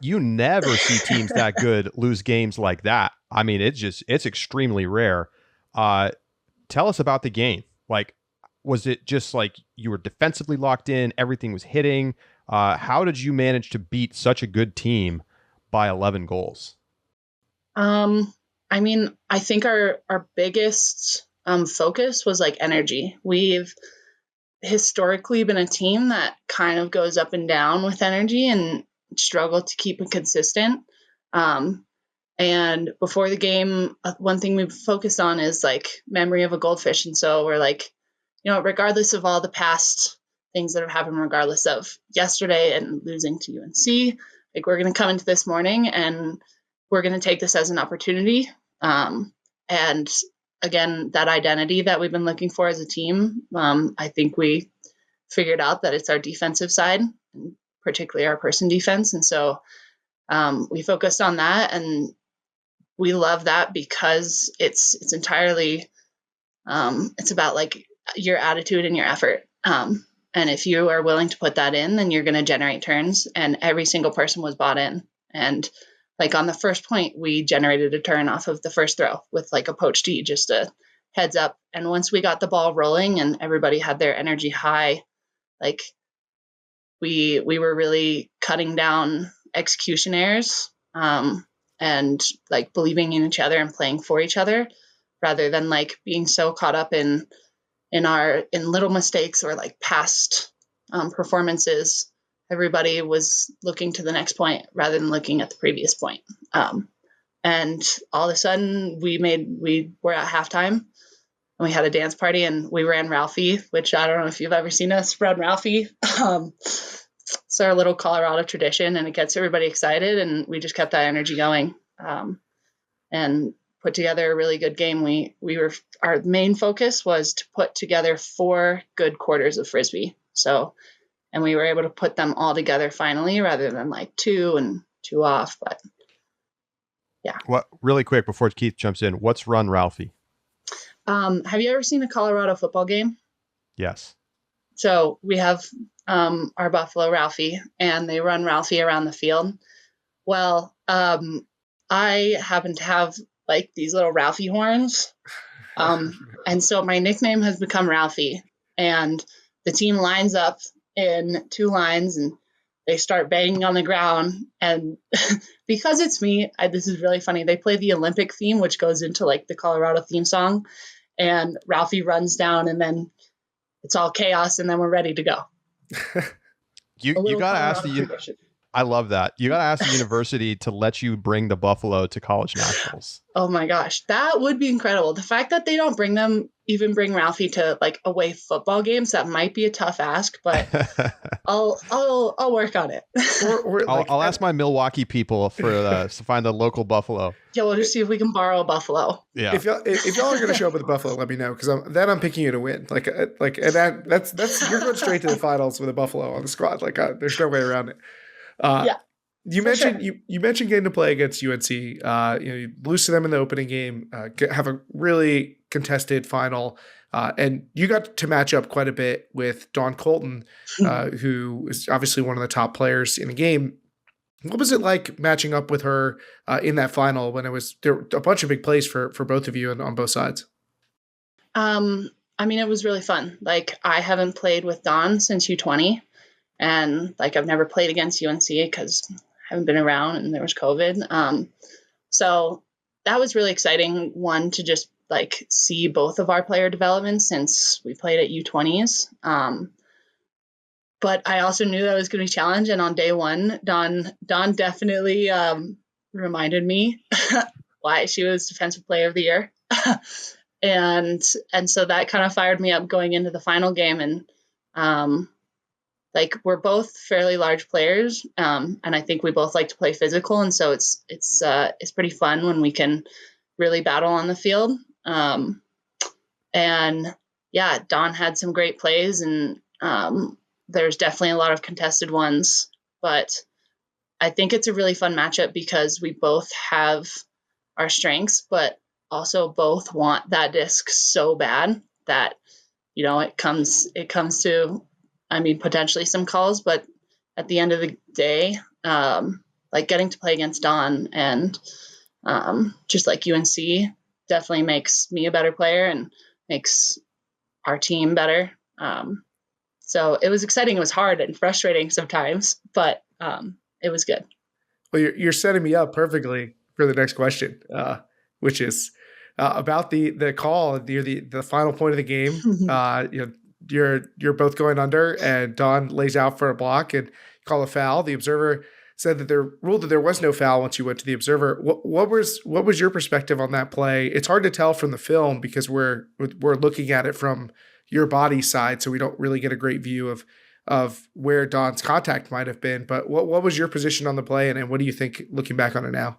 [SPEAKER 1] You never see teams that good lose games like that. I mean, it's extremely rare. Tell us about the game. Like, was it just like you were defensively locked in, everything was hitting? How did you manage to beat such a good team by 11 goals?
[SPEAKER 4] I mean, I think our biggest focus was like energy. We've historically been a team that kind of goes up and down with energy and struggle to keep it consistent. And before the game, one thing we focused on is like memory of a goldfish. And so we're like, regardless of all the past things that have happened, regardless of yesterday and losing to UNC, like we're going to come into this morning and we're going to take this as an opportunity. And again, that identity that we've been looking for as a team, I think we figured out that it's our defensive side, particularly our person defense. And so we focused on that, and we love that because it's entirely, it's about like your attitude and your effort. And if you are willing to put that in, then you're going to generate turns, and every single person was bought in. And like on the first point, we generated a turn off of the first throw with like a poach tee, just a heads up. And once we got the ball rolling and everybody had their energy high, like we were really cutting down execution errors, and like believing in each other and playing for each other, rather than like being so caught up in little mistakes or like past performances. Everybody was looking to the next point rather than looking at the previous point. And all of a sudden we were at halftime and we had a dance party and we ran Ralphie, which I don't know if you've ever seen us run Ralphie. It's our little Colorado tradition, and it gets everybody excited, and we just kept that energy going, and put together a really good game. Our main focus was to put together 4 good quarters of Frisbee. And we were able to put them all together finally, rather than like 2 and 2 off. But yeah.
[SPEAKER 1] What, really quick before Keith jumps in, what's Run Ralphie?
[SPEAKER 4] Have you ever seen a Colorado football game?
[SPEAKER 1] Yes.
[SPEAKER 4] So we have our Buffalo Ralphie, and they run Ralphie around the field. Well, I happen to have like these little Ralphie horns. And so my nickname has become Ralphie, and the team lines up in 2 lines and they start banging on the ground. And because it's me, this is really funny. They play the Olympic theme, which goes into like the Colorado theme song, and Ralphie runs down, and then it's all chaos, and then we're ready to go.
[SPEAKER 1] You got to ask the I love that. You got to ask the university to let you bring the buffalo to college nationals.
[SPEAKER 4] Oh my gosh, that would be incredible. The fact that they don't bring Ralphie to like away football games, that might be a tough ask, but I'll work on it.
[SPEAKER 1] I'll ask my Milwaukee people to find a local buffalo.
[SPEAKER 4] Yeah, we'll just see if we can borrow a buffalo.
[SPEAKER 2] Yeah. If y'all are gonna show up with a buffalo, let me know, because I'm picking you to win. And that's you're going straight to the finals with a buffalo on the squad. There's no way around it.
[SPEAKER 4] Yeah.
[SPEAKER 2] You mentioned getting to play against UNC. You lose to them in the opening game. Have a really contested final, and you got to match up quite a bit with Dawn Colton, who is obviously one of the top players in the game. What was it like matching up with her in that final when there were a bunch of big plays for both of you and on both sides?
[SPEAKER 4] I mean, it was really fun. I haven't played with Dawn since U20, and I've never played against UNC because I haven't been around and there was COVID. So that was really exciting. One, to just see both of our player development since we played at U20s. But I also knew that was going to be a challenge. And on day one, Dawn definitely reminded me why she was Defensive Player of the Year. and so that kind of fired me up going into the final game. And we're both fairly large players. And I think we both like to play physical. And so it's pretty fun when we can really battle on the field. And yeah, Dawn had some great plays, and there's definitely a lot of contested ones, but I think it's a really fun matchup because we both have our strengths, but also both want that disc so bad that, it comes to, potentially some calls, but at the end of the day, getting to play against Dawn and just UNC definitely makes me a better player and makes our team better. So it was exciting. It was hard and frustrating sometimes, but it was good.
[SPEAKER 2] Well, you're setting me up perfectly for the next question, which is about the call near the final point of the game. You're both going under, and Dawn lays out for a block and call a foul. The observer said that they ruled that there was no foul once you went to the observer. What was your perspective on that play? It's hard to tell from the film because we're looking at it from your body side, so we don't really get a great view of where Dawn's contact might have been. But what was your position on the play, and what do you think looking back on it now?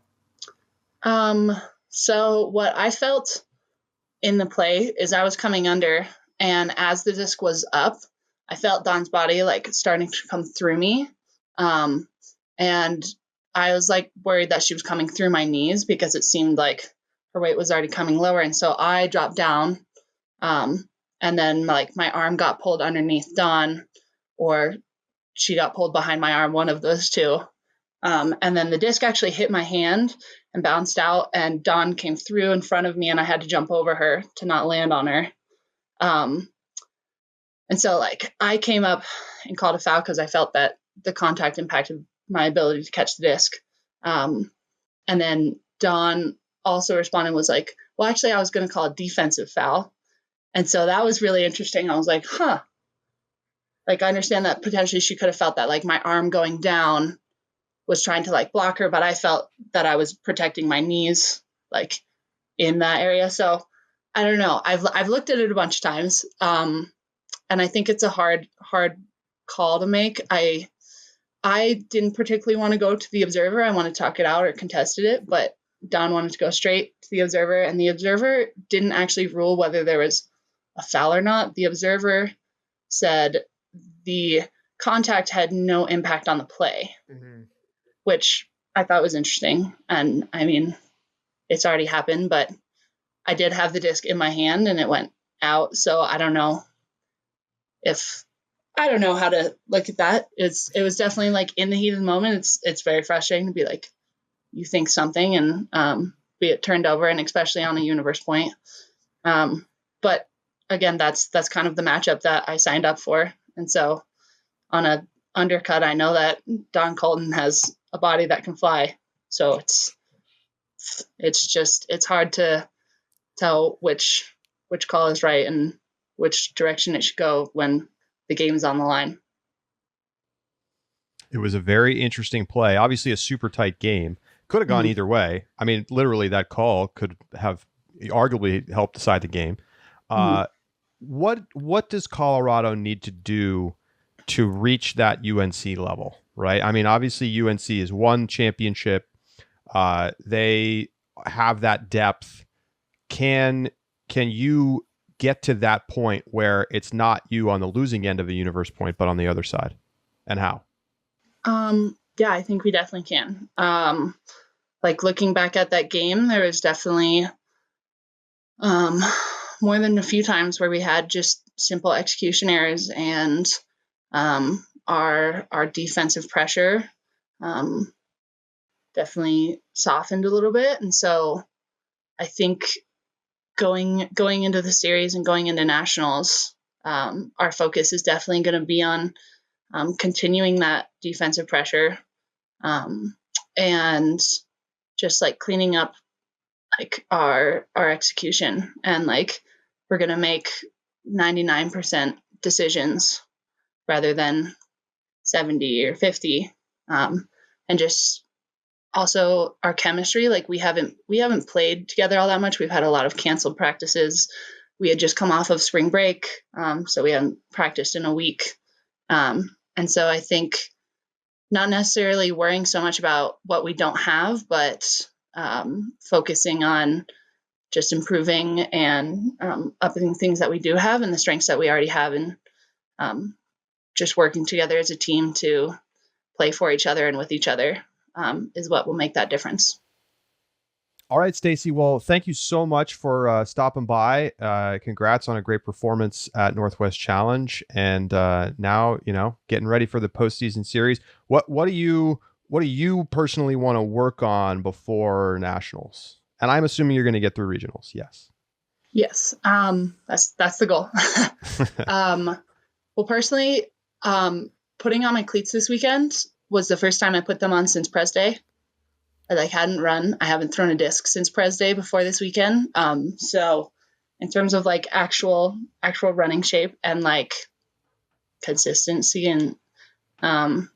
[SPEAKER 4] So what I felt in the play is I was coming under, and as the disc was up, I felt Dawn's body starting to come through me. And I was worried that she was coming through my knees because it seemed like her weight was already coming lower. And so I dropped down, and then my arm got pulled underneath Dawn, or she got pulled behind my arm, one of those two. And then the disc actually hit my hand and bounced out, and Dawn came through in front of me, and I had to jump over her to not land on her. And so I came up and called a foul because I felt that the contact impacted my ability to catch the disc. And then Dawn also responded, was well, actually I was going to call a defensive foul. And so that was really interesting. I was like, huh. I understand that potentially she could have felt that my arm going down was trying to block her, but I felt that I was protecting my knees in that area. So I don't know. I've looked at it a bunch of times. And I think it's a hard call to make. I didn't particularly want to go to the observer. I wanted to talk it out or contested it, but Dawn wanted to go straight to the observer, and the observer didn't actually rule whether there was a foul or not. The observer said the contact had no impact on the play, which I thought was interesting. And it's already happened, but I did have the disc in my hand and it went out. So I don't know how to look at that. It was definitely in the heat of the moment. It's very frustrating to be you think something and be it turned over, and especially on a universe point. But again, that's kind of the matchup that I signed up for. And so on a undercut, I know that Dawn Colton has a body that can fly. So it's hard to tell which call is right and which direction it should go when the game's on the line.
[SPEAKER 1] It was a very interesting play. Obviously, a super tight game. Could have gone either way. I mean, literally, that call could have arguably helped decide the game. What does Colorado need to do to reach that UNC level? Right. I mean, obviously, UNC is one championship. They have that depth. Can you get to that point where it's not you on the losing end of the universe point, but on the other side, and how?
[SPEAKER 4] Yeah, I think we definitely can. Like looking back at that game, there was definitely more than a few times where we had just simple execution errors, and our defensive pressure definitely softened a little bit. And so I think going into the series and going into nationals, our focus is definitely going to be on continuing that defensive pressure, and just like cleaning up like our execution, and like we're going to make 99% decisions rather than 70 or 50, and just also our chemistry. Like we haven't played together all that much. We've had a lot of canceled practices. We had just come off of spring break, so we hadn't practiced in a week. And so I think not necessarily worrying so much about what we don't have, but focusing on just improving and upping things that we do have and the strengths that we already have, and just working together as a team to play for each other and with each other is what will make that difference.
[SPEAKER 1] All right, Stacy. Well, thank you so much for stopping by. Congrats on a great performance at Northwest Challenge, and now getting ready for the postseason series. What do you personally want to work on before nationals? And I'm assuming you're going to get through regionals. Yes.
[SPEAKER 4] Yes. That's the goal. Well, personally, putting on my cleats this weekend was the first time I put them on since Pres Day. I haven't thrown a disc since Pres Day before this weekend. So in terms of like actual running shape and like consistency and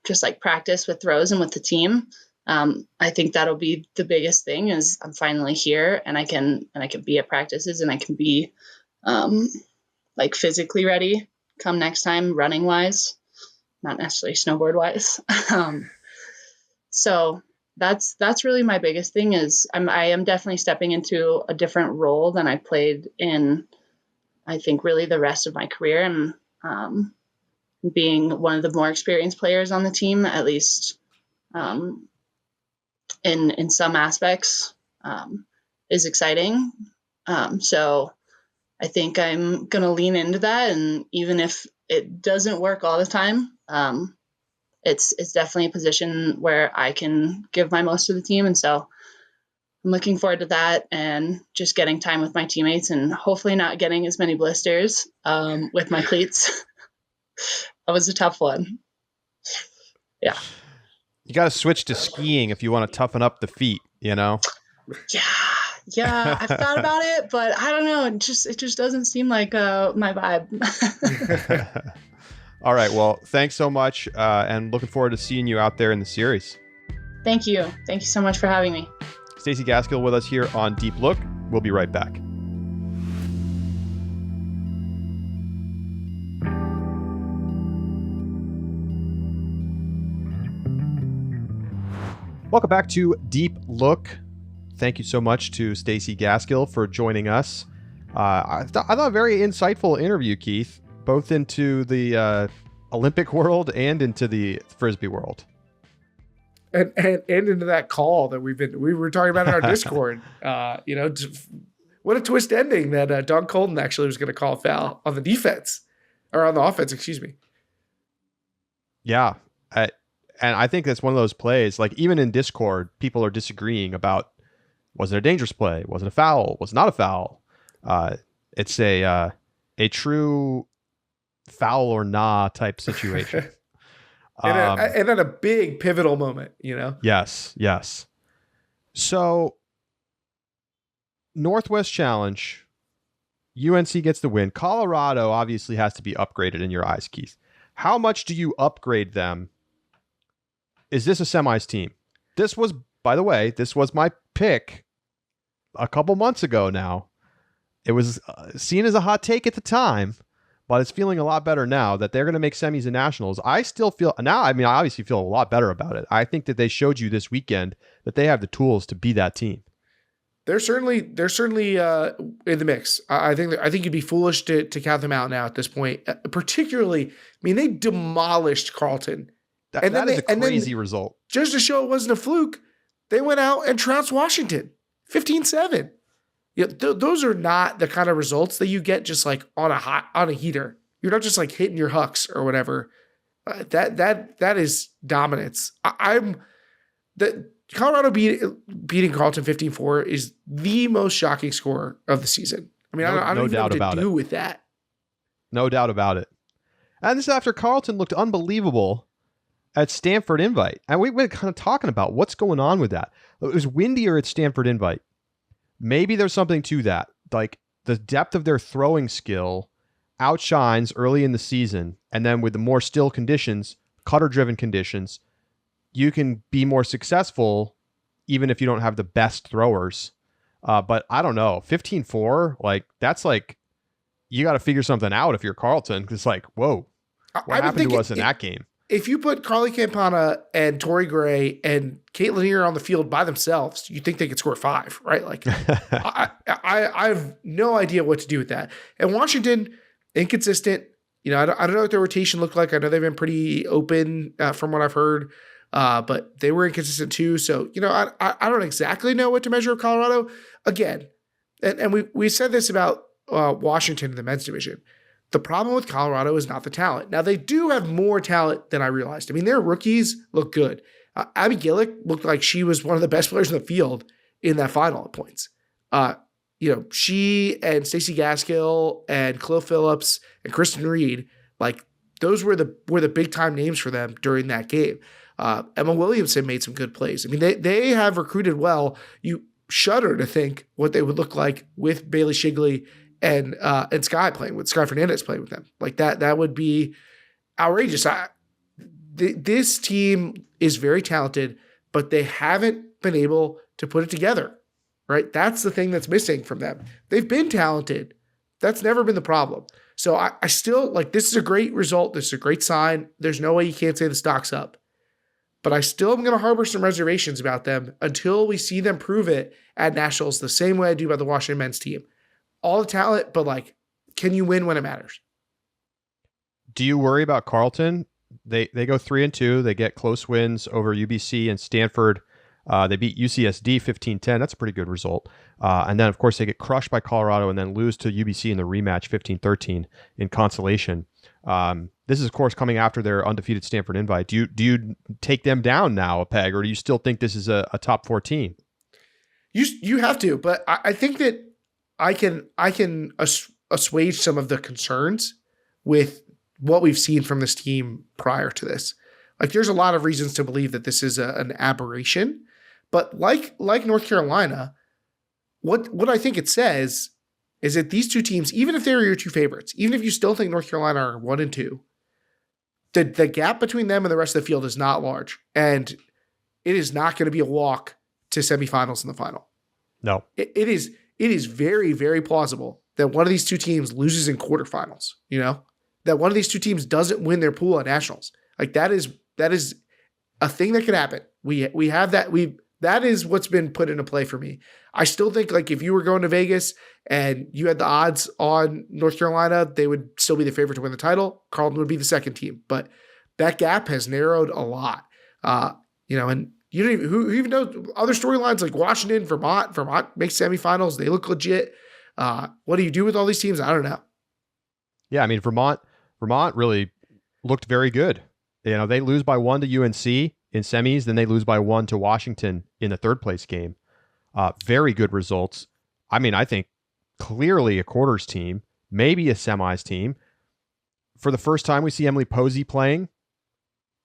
[SPEAKER 4] just like practice with throws and with the team, I think that'll be the biggest thing. Is I'm finally here, and I can be at practices, and I can be like physically ready come next time, running wise, not necessarily snowboard wise. So that's really my biggest thing. Is I am definitely stepping into a different role than I played in, I think, really the rest of my career, and being one of the more experienced players on the team, at least in some aspects, is exciting. So I think I'm going to lean into that. And even if it doesn't work all the time, it's definitely a position where I can give my most to the team. And so I'm looking forward to that, and just getting time with my teammates, and hopefully not getting as many blisters with my cleats. That was a tough one. Yeah.
[SPEAKER 1] You got to switch to skiing if you want to toughen up the feet,
[SPEAKER 4] Yeah, I've thought about it, but I don't know. It just doesn't seem like my vibe.
[SPEAKER 1] All right. Well, thanks so much, and looking forward to seeing you out there in the series.
[SPEAKER 4] Thank you. Thank you so much for having me.
[SPEAKER 1] Stacy Gaskill with us here on Deep Look. We'll be right back. Welcome back to Deep Look. Thank you so much to Stacy Gaskill for joining us. I thought a very insightful interview, Keith, both into the Olympic world and into the Frisbee world.
[SPEAKER 2] And into that call that we were talking about in our Discord. What a twist ending that Don Colton actually was going to call a foul on the defense, or on the offense, excuse me.
[SPEAKER 1] Yeah. And I think that's one of those plays, like even in Discord, people are disagreeing about, was it a dangerous play? Was it a foul? Was it not a foul? It's a true foul or nah type situation.
[SPEAKER 2] And then a big pivotal moment,
[SPEAKER 1] Yes. So Northwest Challenge, UNC gets the win. Colorado obviously has to be upgraded in your eyes, Keith. How much do you upgrade them is this a semis team? This was, by the way, this was my pick a couple months ago now. It was seen as a hot take at the time, but it's feeling a lot better now that they're going to make semis and nationals. I still feel now, I obviously feel a lot better about it. I think that they showed you this weekend that they have the tools to be that team.
[SPEAKER 2] They're certainly in the mix. I think you'd be foolish to count them out now at this point. Particularly, they demolished Carleton.
[SPEAKER 1] That is a crazy result.
[SPEAKER 2] Just to show it wasn't a fluke, they went out and trounced Washington 15-7. Yeah, those are not the kind of results that you get just like on a heater. You're not just like hitting your hucks or whatever. That is dominance. Colorado beating Carleton 15-4 is the most shocking score of the season. I don't even know what to do with that.
[SPEAKER 1] No doubt about it. And this is after Carleton looked unbelievable at Stanford Invite. And we've been kind of talking about what's going on with that. It was windier at Stanford Invite. Maybe there's something to that. Like the depth of their throwing skill outshines early in the season. And then with the more still conditions, cutter-driven conditions, you can be more successful even if you don't have the best throwers. But I don't know, 15-4, like that's like, you got to figure something out if you're Carleton. It's like, whoa, what happened to us in that game?
[SPEAKER 2] If you put Carly Campana and Tori Gray and Kate Lanier on the field by themselves, you think they could score 5, right? Like I have no idea what to do with that. And Washington, inconsistent. I don't know what their rotation looked like. I know they've been pretty open from what I've heard. But they were inconsistent too. So, I don't exactly know what to measure of Colorado. Again, and we said this about Washington in the men's division. The problem with Colorado is not the talent. Now, they do have more talent than I realized. Their rookies look good. Abby Gillick looked like she was one of the best players in the field in that final at points. She and Stacy Gaskill and Khalil Phillips and Kristen Reed, like those were the big time names for them during that game. Emma Williamson made some good plays. They have recruited well. You shudder to think what they would look like with Bailey Shigley and Sky Fernandez playing with them. Like that would be outrageous. This team is very talented, but they haven't been able to put it together, right? That's the thing that's missing from them. They've been talented. That's never been the problem. So I still like, this is a great result. This is a great sign. There's no way you can't say the stock's up. But I still am going to harbor some reservations about them until we see them prove it at nationals the same way I do about the Washington men's team. All the talent, but like, can you win when it matters?
[SPEAKER 1] Do you worry about Carleton? They go 3-2. They get close wins over UBC and Stanford. They beat UCSD 15-10. That's a pretty good result. And then, of course, they get crushed by Colorado and then lose to UBC in the rematch 15-13 in consolation. This is, of course, coming after their undefeated Stanford Invite. Do you take them down now a peg, or do you still think this is a top 4 team?
[SPEAKER 2] You have to, but I think that I can assuage some of the concerns with what we've seen from this team prior to this. Like, there's a lot of reasons to believe that this is an aberration, but like North Carolina, what I think it says is that these two teams, even if they're your two favorites, even if you still think North Carolina are 1 and 2, the gap between them and the rest of the field is not large, and it is not going to be a walk to semifinals in the final.
[SPEAKER 1] No,
[SPEAKER 2] it is very, very plausible that one of these two teams loses in quarterfinals. That one of these two teams doesn't win their pool at nationals. Like that is a thing that could happen. We have that. That is what's been put into play for me. I still think, like, if you were going to Vegas and you had the odds on North Carolina, they would still be the favorite to win the title. Carleton would be the second team, but that gap has narrowed a lot. And you don't even, who even knows other storylines like Washington, Vermont makes semifinals. They look legit. What do you do with all these teams? I don't know.
[SPEAKER 1] Yeah. Vermont really looked very good. They lose by 1 to UNC in semis, then they lose by 1 to Washington in the third place game. Very good results. I think clearly a quarters team, maybe a semis team. For the first time, we see Emily Posey playing,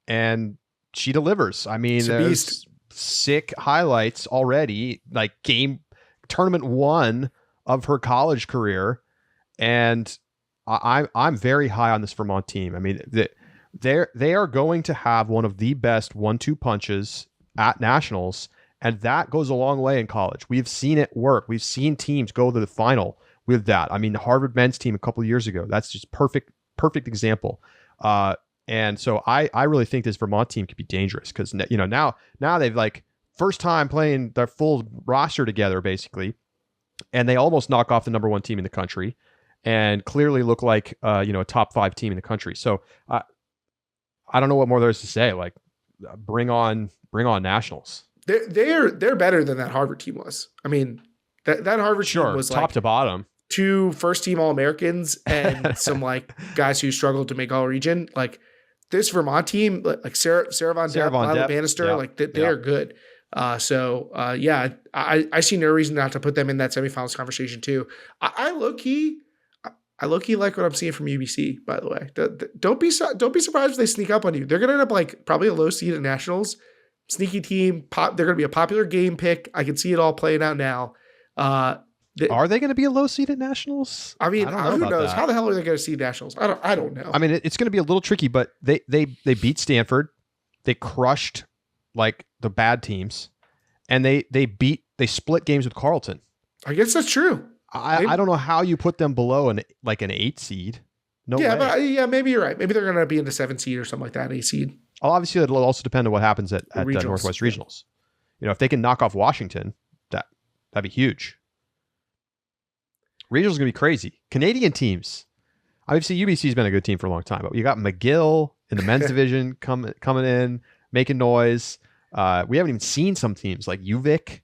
[SPEAKER 1] and she delivers. There's sick highlights already, like tournament 1 of her college career, and I'm very high on this Vermont team. They are going to have one of the best 1-2 punches at nationals, and that goes a long way in college. We've seen it work. We've seen teams go to the final with that. I mean, the Harvard men's team a couple of years ago, that's just perfect example. And so I really think this Vermont team could be dangerous because, now they've like first time playing their full roster together basically, and they almost knock off the number 1 team in the country and clearly look like, a top 5 team in the country. So I don't know what more there is to say. Like, bring on nationals.
[SPEAKER 2] They're better than that Harvard team was. I mean, that Harvard team was
[SPEAKER 1] top
[SPEAKER 2] like
[SPEAKER 1] to bottom.
[SPEAKER 2] 2 first-team All-Americans and some like guys who struggled to make All-Region. Like this Vermont team, like Sarah Von Depp, Lila Bannister,
[SPEAKER 1] yep.
[SPEAKER 2] like they are good. I see no reason not to put them in that semifinals conversation too. I low key like what I'm seeing from UBC. By the way, don't be surprised if they sneak up on you. They're gonna end up like probably a low seed at nationals. Sneaky team. They're gonna be a popular game pick. I can see it all playing out now.
[SPEAKER 1] Are they going to be a low seed at nationals?
[SPEAKER 2] I mean,
[SPEAKER 1] I don't know
[SPEAKER 2] who
[SPEAKER 1] about
[SPEAKER 2] knows?
[SPEAKER 1] that.
[SPEAKER 2] How the hell are they going to seed nationals? I don't know.
[SPEAKER 1] I mean, it's going to be a little tricky, but they beat Stanford. They crushed like the bad teams, and they split games with Carleton.
[SPEAKER 2] I guess that's true.
[SPEAKER 1] I don't know how you put them below an 8 seed. No way.
[SPEAKER 2] But maybe you're right. Maybe they're going to be in the 7 seed or something like that, 8 seed.
[SPEAKER 1] Well, obviously, it'll also depend on what happens at Northwest Regionals. If they can knock off Washington, that'd be huge. Regionals is going to be crazy. Canadian teams. Obviously, UBC's been a good team for a long time, but you got McGill in the men's division coming in, making noise. We haven't even seen some teams like UVic.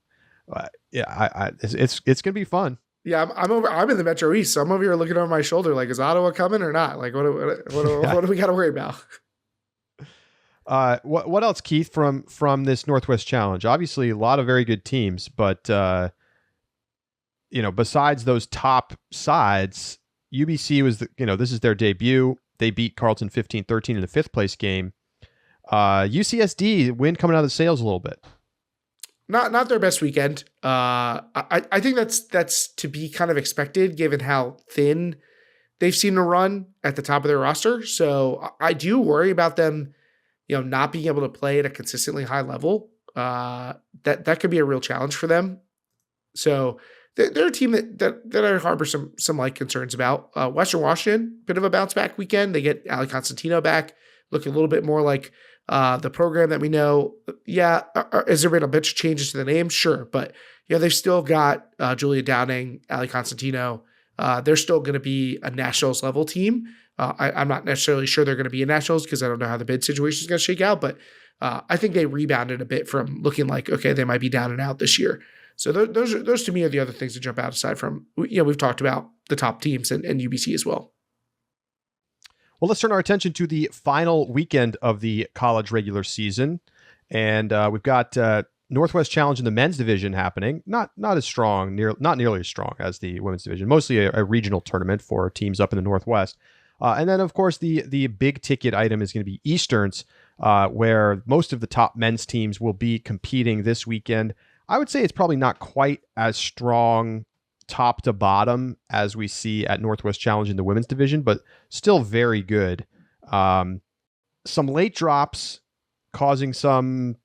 [SPEAKER 1] It's going to be fun.
[SPEAKER 2] Yeah, I'm in the Metro East, so I'm over here looking over my shoulder. Like, is Ottawa coming or not? Like, what do we got to worry about?
[SPEAKER 1] What else, Keith, from this Northwest Challenge? Obviously, a lot of very good teams, but besides those top sides, UBC was this is their debut. They beat Carleton 15-13 in the 5th place game. UCSD wind coming out of the sails a little bit.
[SPEAKER 2] Not their best weekend. I think that's to be kind of expected given how thin they've seen to run at the top of their roster. So I do worry about them, not being able to play at a consistently high level. That could be a real challenge for them. So they're a team that I harbor some light concerns about. Western Washington, bit of a bounce back weekend. They get Ali Constantino back, looking a little bit more like the program that we know. Yeah, has there been a bunch of changes to the name? Sure, but they've still got Julia Downing, Ali Constantino. They're still going to be a nationals level team. I'm not necessarily sure they're going to be in nationals because I don't know how the bid situation is going to shake out, but I think they rebounded a bit from looking like, okay, they might be down and out this year. So those to me are the other things that jump out aside from, we've talked about the top teams and UBC as well.
[SPEAKER 1] Well, let's turn our attention to the final weekend of the college regular season. And we've got Northwest Challenge in the men's division happening. Not as strong, not nearly as strong as the women's division, mostly a regional tournament for teams up in the Northwest. And then, of course, the big ticket item is going to be Easterns, where most of the top men's teams will be competing this weekend. I would say it's probably not quite as strong top to bottom as we see at Northwest Challenge in the women's division, but still very good. Some late drops causing some,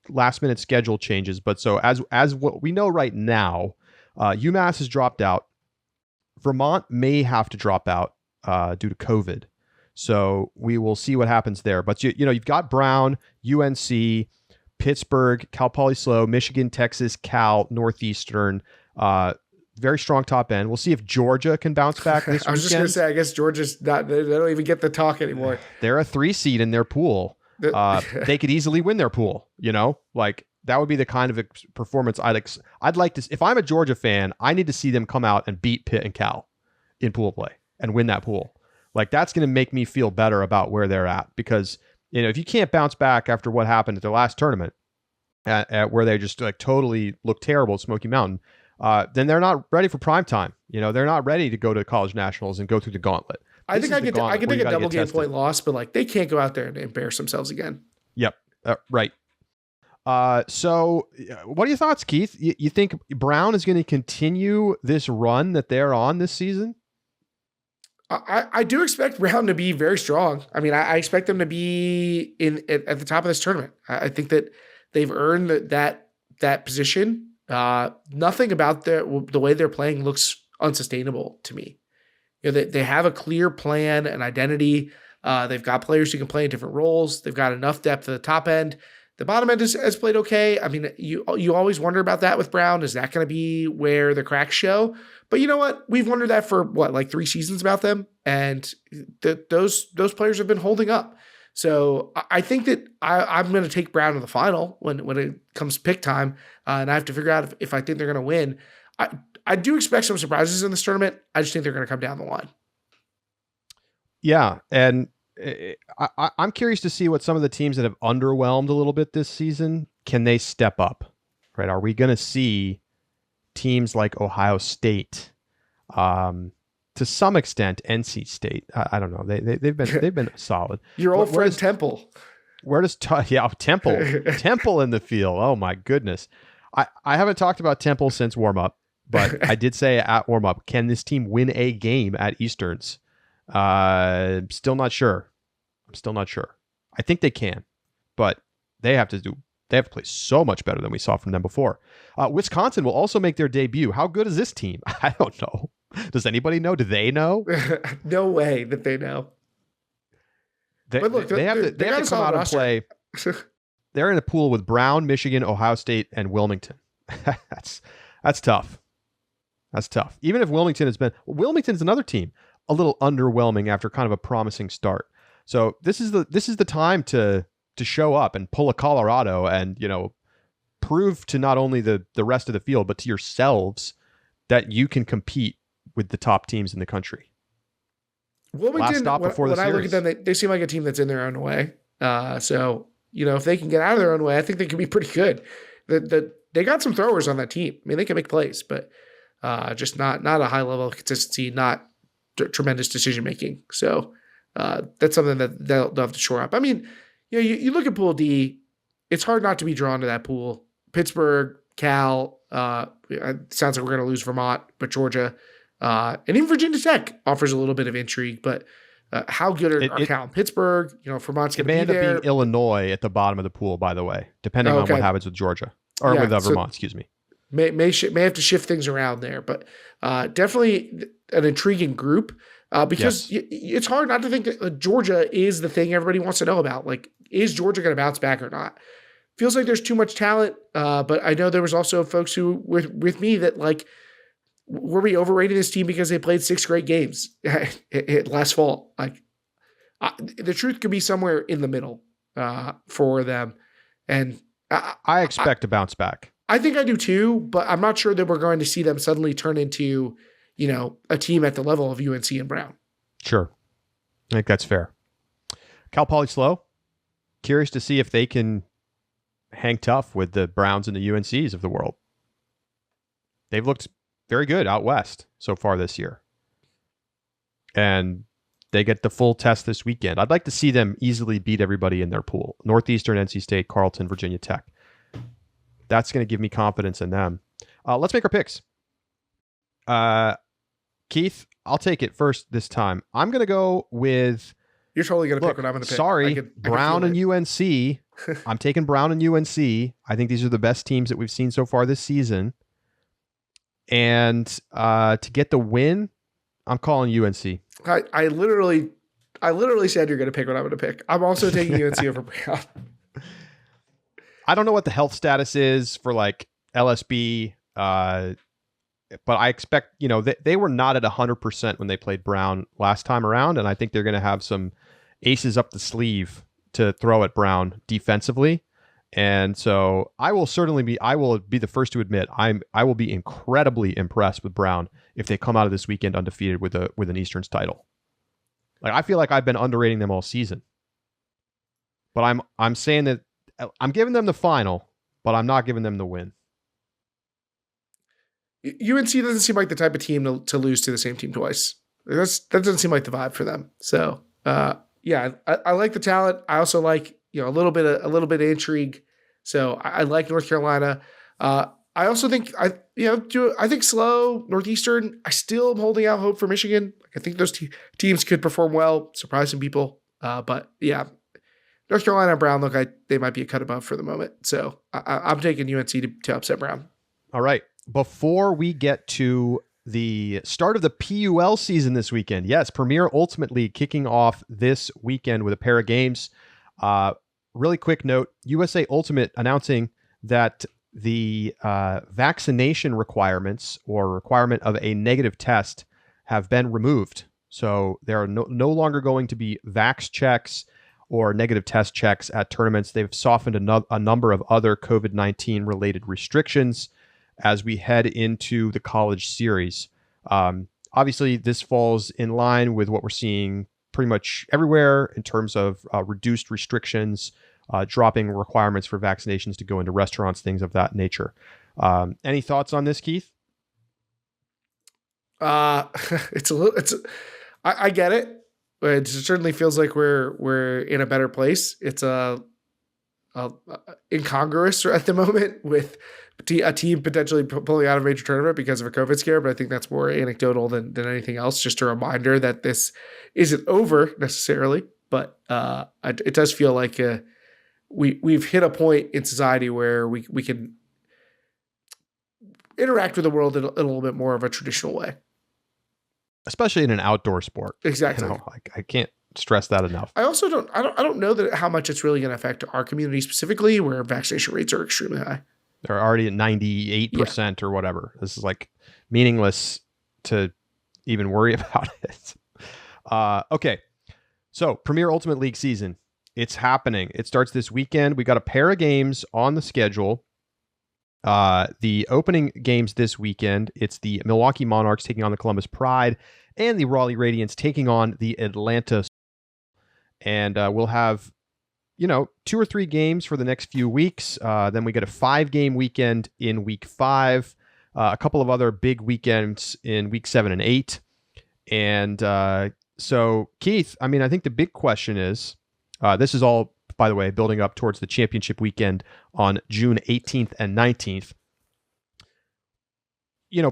[SPEAKER 1] last minute schedule changes. But so as what we know right now, UMass has dropped out. Vermont may have to drop out due to COVID. So we will see what happens there. But you've got Brown, UNC, Pittsburgh, Cal Poly SLO, Michigan, Texas, Cal, Northeastern, very strong top end. We'll see if Georgia can bounce back this weekend.
[SPEAKER 2] I was just going to say, I guess Georgia's not, they don't even get the talk anymore.
[SPEAKER 1] They're a 3 seed in their pool. They could easily win their pool, like that would be the kind of performance I'd like to, if I'm a Georgia fan, I need to see them come out and beat Pitt and Cal in pool play and win that pool. Like that's going to make me feel better about where they're at because, if you can't bounce back after what happened at their last tournament at where they just like totally look terrible at Smoky Mountain, then they're not ready for prime time. They're not ready to go to college nationals and go through the gauntlet.
[SPEAKER 2] I think I could take a double game point loss, but like they can't go out there and embarrass themselves again.
[SPEAKER 1] Yep. Right. So what are your thoughts, Keith? You think Brown is going to continue this run that they're on this season?
[SPEAKER 2] I do expect Brown to be very strong. I mean, I expect them to be at the top of this tournament. I think that they've earned that position. Nothing about the way they're playing looks unsustainable to me. You know, they have a clear plan, an identity. They've got players who can play in different roles. They've got enough depth at the top end. The bottom end has played okay. I mean, you always wonder about that with Brown. Is that going to be where the cracks show? But you know what? We've wondered that for like 3 seasons about them, and those players have been holding up. So I think that I'm going to take Brown in the final when it comes pick time, and I have to figure out if I think they're going to win. I do expect some surprises in this tournament. I just think they're going to come down the line.
[SPEAKER 1] Yeah, and I'm curious to see what some of the teams that have underwhelmed a little bit this season, can they step up? Right? Are we going to see teams like Ohio State, to some extent NC State? I don't know. They've been solid.
[SPEAKER 2] Your old friend Temple.
[SPEAKER 1] Where does Temple in the field? Oh my goodness. I haven't talked about Temple since warm up, but I did say at warm up, can this team win a game at Easterns? Still not sure. I'm still not sure. I think they can, but they have to play so much better than we saw from them before. Wisconsin will also make their debut. How good is this team? I don't know. Does anybody know? Do they know?
[SPEAKER 2] No way that they know.
[SPEAKER 1] They have to come out and play. They're in a pool with Brown, Michigan, Ohio State, and Wilmington. That's tough. That's tough. Even if Wilmington's another team a little underwhelming after kind of a promising start. So this is the time to show up and pull a Colorado and, prove to not only the rest of the field, but to yourselves that you can compete with the top teams in the country.
[SPEAKER 2] Wilmington,
[SPEAKER 1] Last stop before the
[SPEAKER 2] series. I look at them, they seem like a team that's in their own way. So, if they can get out of their own way, I think they can be pretty good. They got some throwers on that team. I mean, they can make plays, but just not a high level of consistency, not tremendous decision making. So that's something that they'll have to shore up. I mean, you look at Pool D, it's hard not to be drawn to that pool. Pittsburgh, Cal, it sounds like we're going to lose Vermont, but Georgia, and even Virginia Tech offers a little bit of intrigue. But how good are Cal and Pittsburgh? Vermont's going to be there. It may end up being
[SPEAKER 1] Illinois at the bottom of the pool, by the way, depending on what happens with Georgia or with Vermont. Excuse me.
[SPEAKER 2] May have to shift things around there, but definitely an intriguing group because it's hard not to think that Georgia is the thing everybody wants to know about. Like, is Georgia going to bounce back or not? Feels like there's too much talent, but I know there was also folks who were with me that were we overrating this team because they played 6 great games last fall? The truth could be somewhere in the middle for them, and
[SPEAKER 1] I expect to bounce back.
[SPEAKER 2] I think I do too, but I'm not sure that we're going to see them suddenly turn into, a team at the level of UNC and Brown.
[SPEAKER 1] Sure. I think that's fair. Cal Poly Slow, curious to see if they can hang tough with the Browns and the UNCs of the world. They've looked very good out west so far this year. And they get the full test this weekend. I'd like to see them easily beat everybody in their pool. Northeastern, NC State, Carleton, Virginia Tech. That's going to give me confidence in them. Let's make our picks. Keith, I'll take it first this time. I'm going to go with...
[SPEAKER 2] You're totally going to pick what I'm going to pick.
[SPEAKER 1] Sorry, Brown and UNC. I'm taking Brown and UNC. I think these are the best teams that we've seen so far this season. And to get the win, I'm calling UNC.
[SPEAKER 2] I literally said you're going to pick what I'm going to pick. I'm also taking UNC over Brown.
[SPEAKER 1] I don't know what the health status is for LSB, but I expect, they were not at 100% when they played Brown last time around, and I think they're going to have some aces up the sleeve to throw at Brown defensively. And so I will be the first to admit I will be incredibly impressed with Brown if they come out of this weekend undefeated with an Easterns title. I feel like I've been underrating them all season, but I'm saying that I'm giving them the final, but I'm not giving them the win.
[SPEAKER 2] UNC doesn't seem like the type of team to lose to the same team twice. That doesn't seem like the vibe for them. So I like the talent. I also like a little bit of intrigue. So I like North Carolina. I also think I think slow Northeastern. I still am holding out hope for Michigan. I think those teams could perform well, surprise some people. But yeah, North Carolina and Brown they might be a cut above for the moment. So I'm taking UNC to upset Brown.
[SPEAKER 1] All right. Before we get to the start of the PUL season this weekend, yes, Premier Ultimate League kicking off this weekend with a pair of games. Really quick note: USA Ultimate announcing that the vaccination requirements or requirement of a negative test have been removed. So there are no longer going to be vax checks or negative test checks at tournaments. They've softened a number of other COVID-19 related restrictions as we head into the college series. Obviously, this falls in line with what we're seeing pretty much everywhere in terms of reduced restrictions, dropping requirements for vaccinations to go into restaurants, things of that nature. Any thoughts on this, Keith?
[SPEAKER 2] I get it. It certainly feels like we're in a better place. It's incongruous at the moment with a team potentially pulling out of a major tournament because of a COVID scare, but I think that's more anecdotal than anything else. Just a reminder that this isn't over necessarily, but it does feel like we've hit a point in society where we can interact with the world in a little bit more of a traditional way.
[SPEAKER 1] Especially in an outdoor sport.
[SPEAKER 2] Exactly.
[SPEAKER 1] I can't stress that enough.
[SPEAKER 2] I also don't know that how much it's really going to affect our community specifically, where vaccination rates are extremely high.
[SPEAKER 1] They're already at 98% or whatever. This is like meaningless to even worry about it. Okay. So Premier Ultimate League season, it's happening. It starts this weekend. We got a pair of games on the schedule. The opening games this weekend, it's the Milwaukee Monarchs taking on the Columbus Pride and the Raleigh Radiants taking on the Atlanta. And we'll have, 2 or 3 games for the next few weeks. Then we get a 5-game weekend in week 5, a couple of other big weekends in week 7 and 8. And so, Keith, I think the big question is, this is all, by the way, building up towards the championship weekend on June 18th and 19th.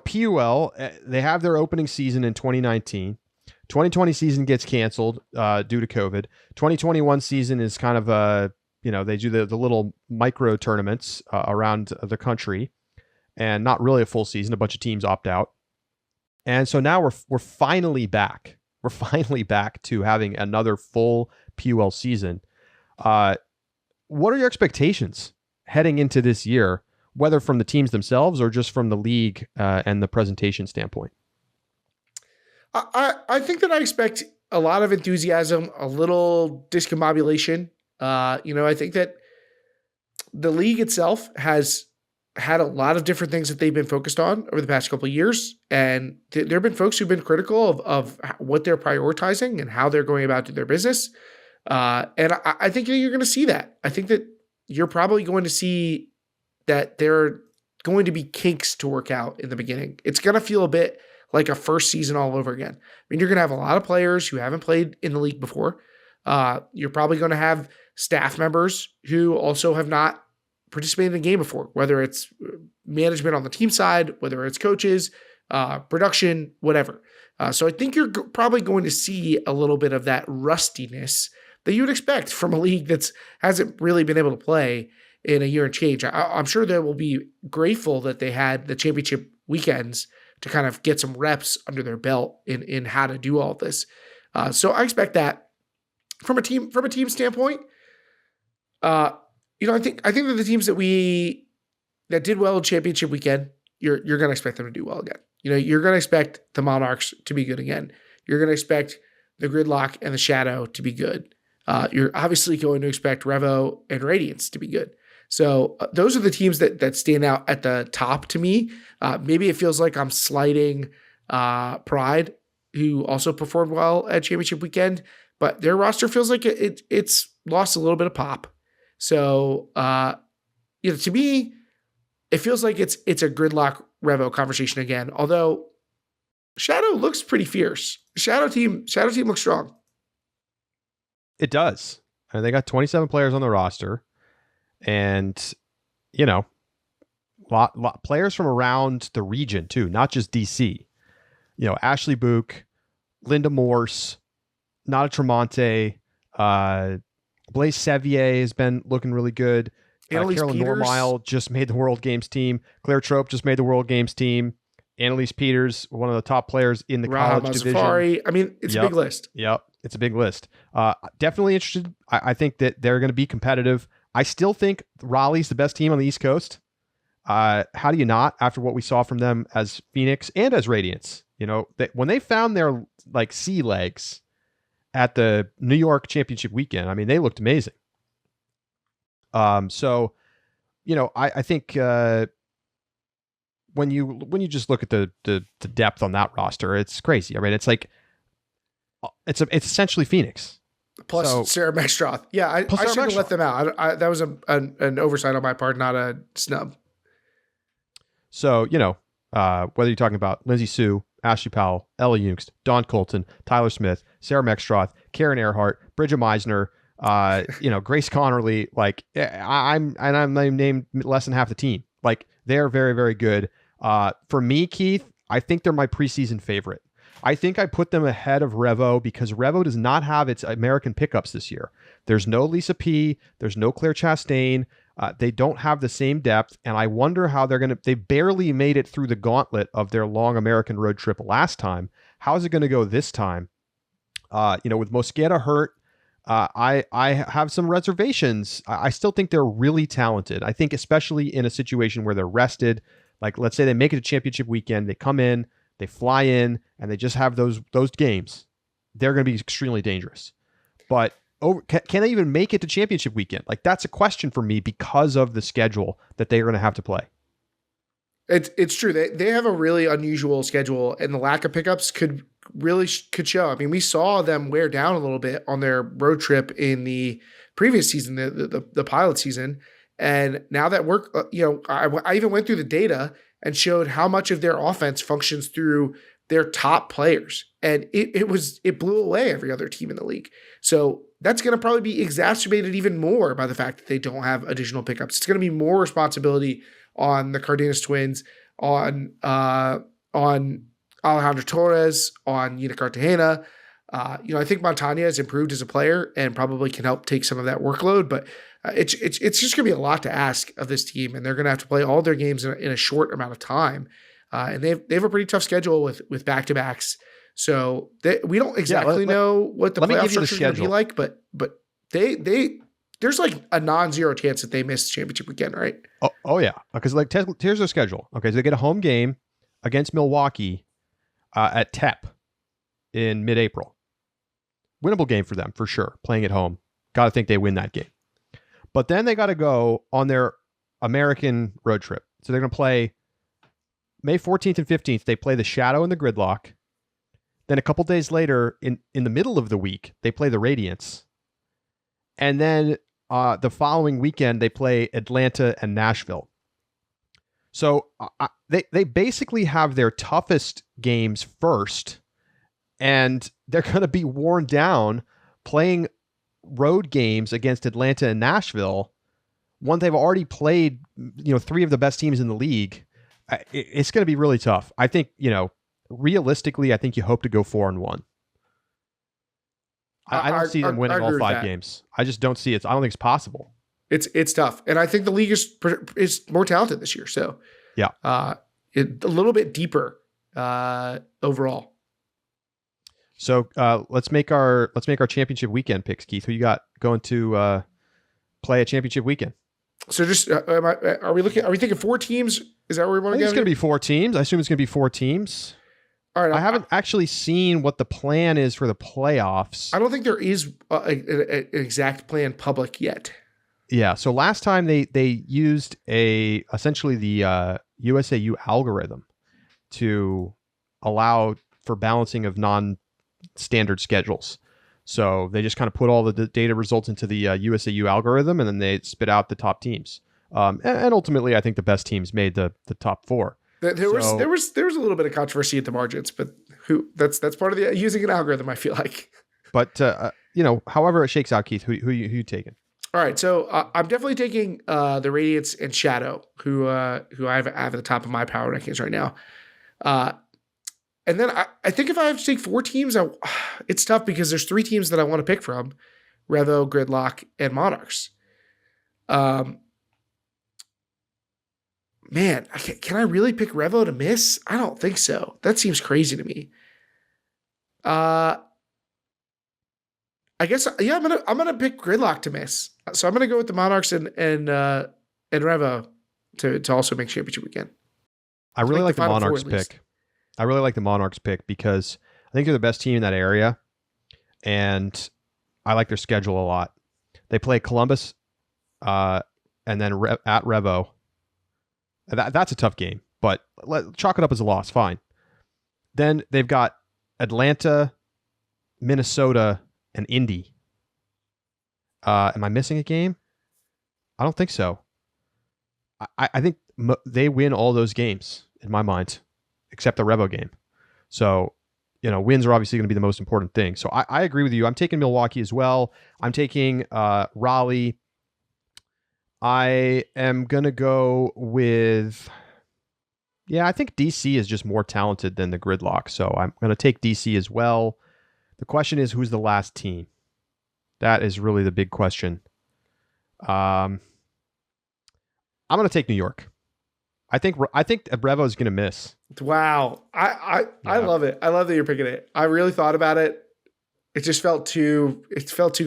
[SPEAKER 1] PUL, they have their opening season in 2019. 2020 season gets canceled due to COVID. 2021 season is kind of they do the little micro tournaments around the country, and not really a full season. A bunch of teams opt out, and so now we're finally back. We're finally back to having another full PUL season. What are your expectations heading into this year, whether from the teams themselves or just from the league and the presentation standpoint?
[SPEAKER 2] I think that I expect a lot of enthusiasm, a little discombobulation. I think that the league itself has had a lot of different things that they've been focused on over the past couple of years. And there have been folks who've been critical of what they're prioritizing and how they're going about their business. And I think you're going to see that. I think that you're probably going to see that there are going to be kinks to work out in the beginning. It's going to feel a bit like a first season all over again. You're going to have a lot of players who haven't played in the league before. You're probably going to have staff members who also have not participated in a game before, whether it's management on the team side, whether it's coaches, production, whatever. So I think you're probably going to see a little bit of that rustiness that you would expect from a league that hasn't really been able to play in a year and change. I'm sure they will be grateful that they had the championship weekends to kind of get some reps under their belt in how to do all this. So I expect that from a team standpoint. I think that the teams that did well in championship weekend, you're going to expect them to do well again. You're going to expect the Monarchs to be good again. You're going to expect the Gridlock and the Shadow to be good. You're obviously going to expect Revo and Radiance to be good. So those are the teams that stand out at the top to me. Maybe it feels like I'm slighting Pride, who also performed well at championship weekend, but their roster feels like it's lost a little bit of pop. So, to me, it feels like it's a Gridlock Revo conversation again. Although Shadow looks pretty fierce. Shadow team looks strong.
[SPEAKER 1] It does. And they got 27 players on the roster. And, Players from around the region too, not just DC. Ashley Book, Linda Morse, Nada Tremonte, Blaise Sevier has been looking really good. Carolyn Normile just made the World Games team. Claire Trope just made the World Games team. Annalise Peters, one of the top players in the college division.
[SPEAKER 2] Safari. I mean, it's a big list.
[SPEAKER 1] Yep, it's a big list. Definitely interested. I think that they're going to be competitive. I still think Raleigh's the best team on the East Coast. How do you not, after what we saw from them as Phoenix and as Radiance? When they found their sea legs at the New York Championship weekend, I mean, they looked amazing. So, I think when you just look at the depth on that roster, it's crazy. I mean, it's it's essentially Phoenix
[SPEAKER 2] plus Sarah Meckstroth. Yeah, I should have let them out. That was an oversight on my part, not a snub.
[SPEAKER 1] So whether you're talking about Lindsay Sue, Ashley Powell, Ella Jungst, Dawn Colton, Tyler Smith, Sarah Meckstroth, Karen Earhart, Bridget Meisner, Grace Connerly, I'm named less than half the team. They're very, very good. For me, Keith, I think they're my preseason favorite. I think I put them ahead of Revo because Revo does not have its American pickups this year. There's no Lisa P. There's no Claire Chastain. They don't have the same depth, and I wonder how they barely made it through the gauntlet of their long American road trip last time. How is it going to go this time? With Mosqueda hurt, I have some reservations. I still think they're really talented. I think especially in a situation where they're rested, let's say they make it to championship weekend, they come in, they fly in, and they just have those games. They're going to be extremely dangerous. But can they even make it to championship weekend? That's a question for me because of the schedule that they're going to have to play.
[SPEAKER 2] It's true. They have a really unusual schedule, and the lack of pickups could show. I mean, we saw them wear down a little bit on their road trip in the previous season, the pilot season. And now that I even went through the data and showed how much of their offense functions through their top players. And it blew away every other team in the league. So that's going to probably be exacerbated even more by the fact that they don't have additional pickups. It's going to be more responsibility on the Cardenas twins, on Alejandra Torres, on Yina Cartagena. I think Montana has improved as a player and probably can help take some of that workload, but it's just going to be a lot to ask of this team, and they're going to have to play all their games in a short amount of time. And they have a pretty tough schedule with back-to-backs. So we don't exactly know what the playoff structure is going to be like, but there's a non-zero chance that they miss championship weekend, right?
[SPEAKER 1] Oh yeah, because here's their schedule. Okay, so they get a home game against Milwaukee at TEP in mid-April. Winnable game for them for sure. Playing at home, got to think they win that game. But then they got to go on their American road trip. So they're going to play May 14th and 15th. They play the Shadow and the Gridlock. Then a couple days later, in the middle of the week, they play the Radiance. And then the following weekend, they play Atlanta and Nashville. So they basically have their toughest games first, and they're going to be worn down playing road games against Atlanta and Nashville when they've already played, three of the best teams in the league. It's going to be really tough. I think, realistically, I think you hope to go 4-1. I don't see them winning all 5 games. I just don't see it. I don't think it's possible.
[SPEAKER 2] It's tough. And I think the league is more talented this year. So
[SPEAKER 1] yeah,
[SPEAKER 2] a little bit deeper overall.
[SPEAKER 1] So let's make our championship weekend picks, Keith. Who you got going to play a championship weekend?
[SPEAKER 2] So just are we thinking 4 teams? Is that where we want to go?
[SPEAKER 1] It's going to be 4 teams. I assume it's going to be 4 teams.
[SPEAKER 2] All right.
[SPEAKER 1] I haven't actually seen what the plan is for the playoffs.
[SPEAKER 2] I don't think there is an exact plan public yet.
[SPEAKER 1] Yeah. So last time they used essentially the USAU algorithm to allow for balancing of non-standard schedules. So they just kind of put all the data results into the USAU algorithm, and then they spit out the top teams. And ultimately, I think the best temes made the top 4.
[SPEAKER 2] There was a little bit of controversy at the margins, but that's part of the using an algorithm, I feel like.
[SPEAKER 1] But however it shakes out, Keith, who you taking?
[SPEAKER 2] All right, so I'm definitely taking the Radiance and Shadow, who I have at the top of my power rankings right now. And then I think if I have to take 4 teams, it's tough because there's 3 teams that I want to pick from: Revo, Gridlock, and Monarchs. Man, can I really pick Revo to miss? I don't think so. That seems crazy to me. I guess I'm gonna pick Gridlock to miss. So I'm gonna go with the Monarchs and Revo to also make championship weekend.
[SPEAKER 1] I really like the Monarchs pick. I really like the Monarchs pick because I think they're the best team in that area, and I like their schedule a lot. They play Columbus, and then at Revo. That's a tough game, but chalk it up as a loss. Fine. Then they've got Atlanta, Minnesota, and Indy. Am I missing a game? I don't think so. I think they win all those games in my mind, except the Revo game. So, wins are obviously going to be the most important thing. So I agree with you. I'm taking Milwaukee as well. I'm taking Raleigh. I am going to go with... Yeah, I think DC is just more talented than the Gridlock. So I'm going to take DC as well. The question is, who's the last team? That is really the big question. I'm going to take New York. I think Revo is going to miss.
[SPEAKER 2] Wow. I love it. I love that you're picking it. I really thought about it. It just felt too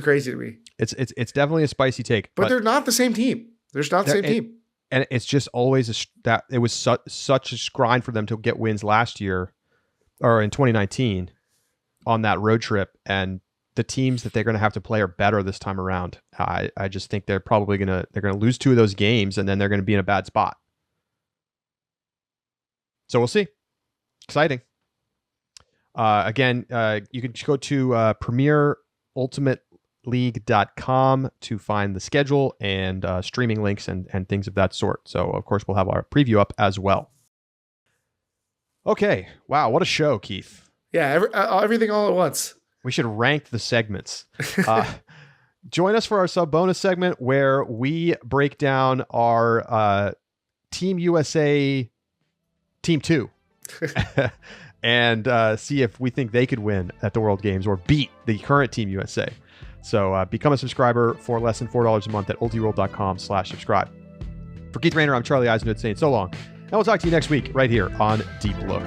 [SPEAKER 2] crazy to me.
[SPEAKER 1] It's definitely a spicy take.
[SPEAKER 2] But they're not the same team. There's not the same team.
[SPEAKER 1] And it's just always it was such a grind for them to get wins last year or in 2019 on that road trip. And the teams that they're going to have to play are better this time around. I just think they're probably going to lose 2 of those games, and then they're going to be in a bad spot. So we'll see. Exciting. Again, you can go to premierultimateleague.com to find the schedule and streaming links and things of that sort. So, of course, we'll have our preview up as well. Okay. Wow. What a show, Keith.
[SPEAKER 2] Yeah. Everything all at once.
[SPEAKER 1] We should rank the segments. Join us for our sub bonus segment where we break down our Team USA Team 2 and see if we think they could win at the World Games or beat the current Team USA. So become a subscriber for less than $4 a month at ultiworld.com/subscribe. For Keith Raynor, I'm Charlie Eisenhood saying so long. And we'll talk to you next week right here on Deep Look.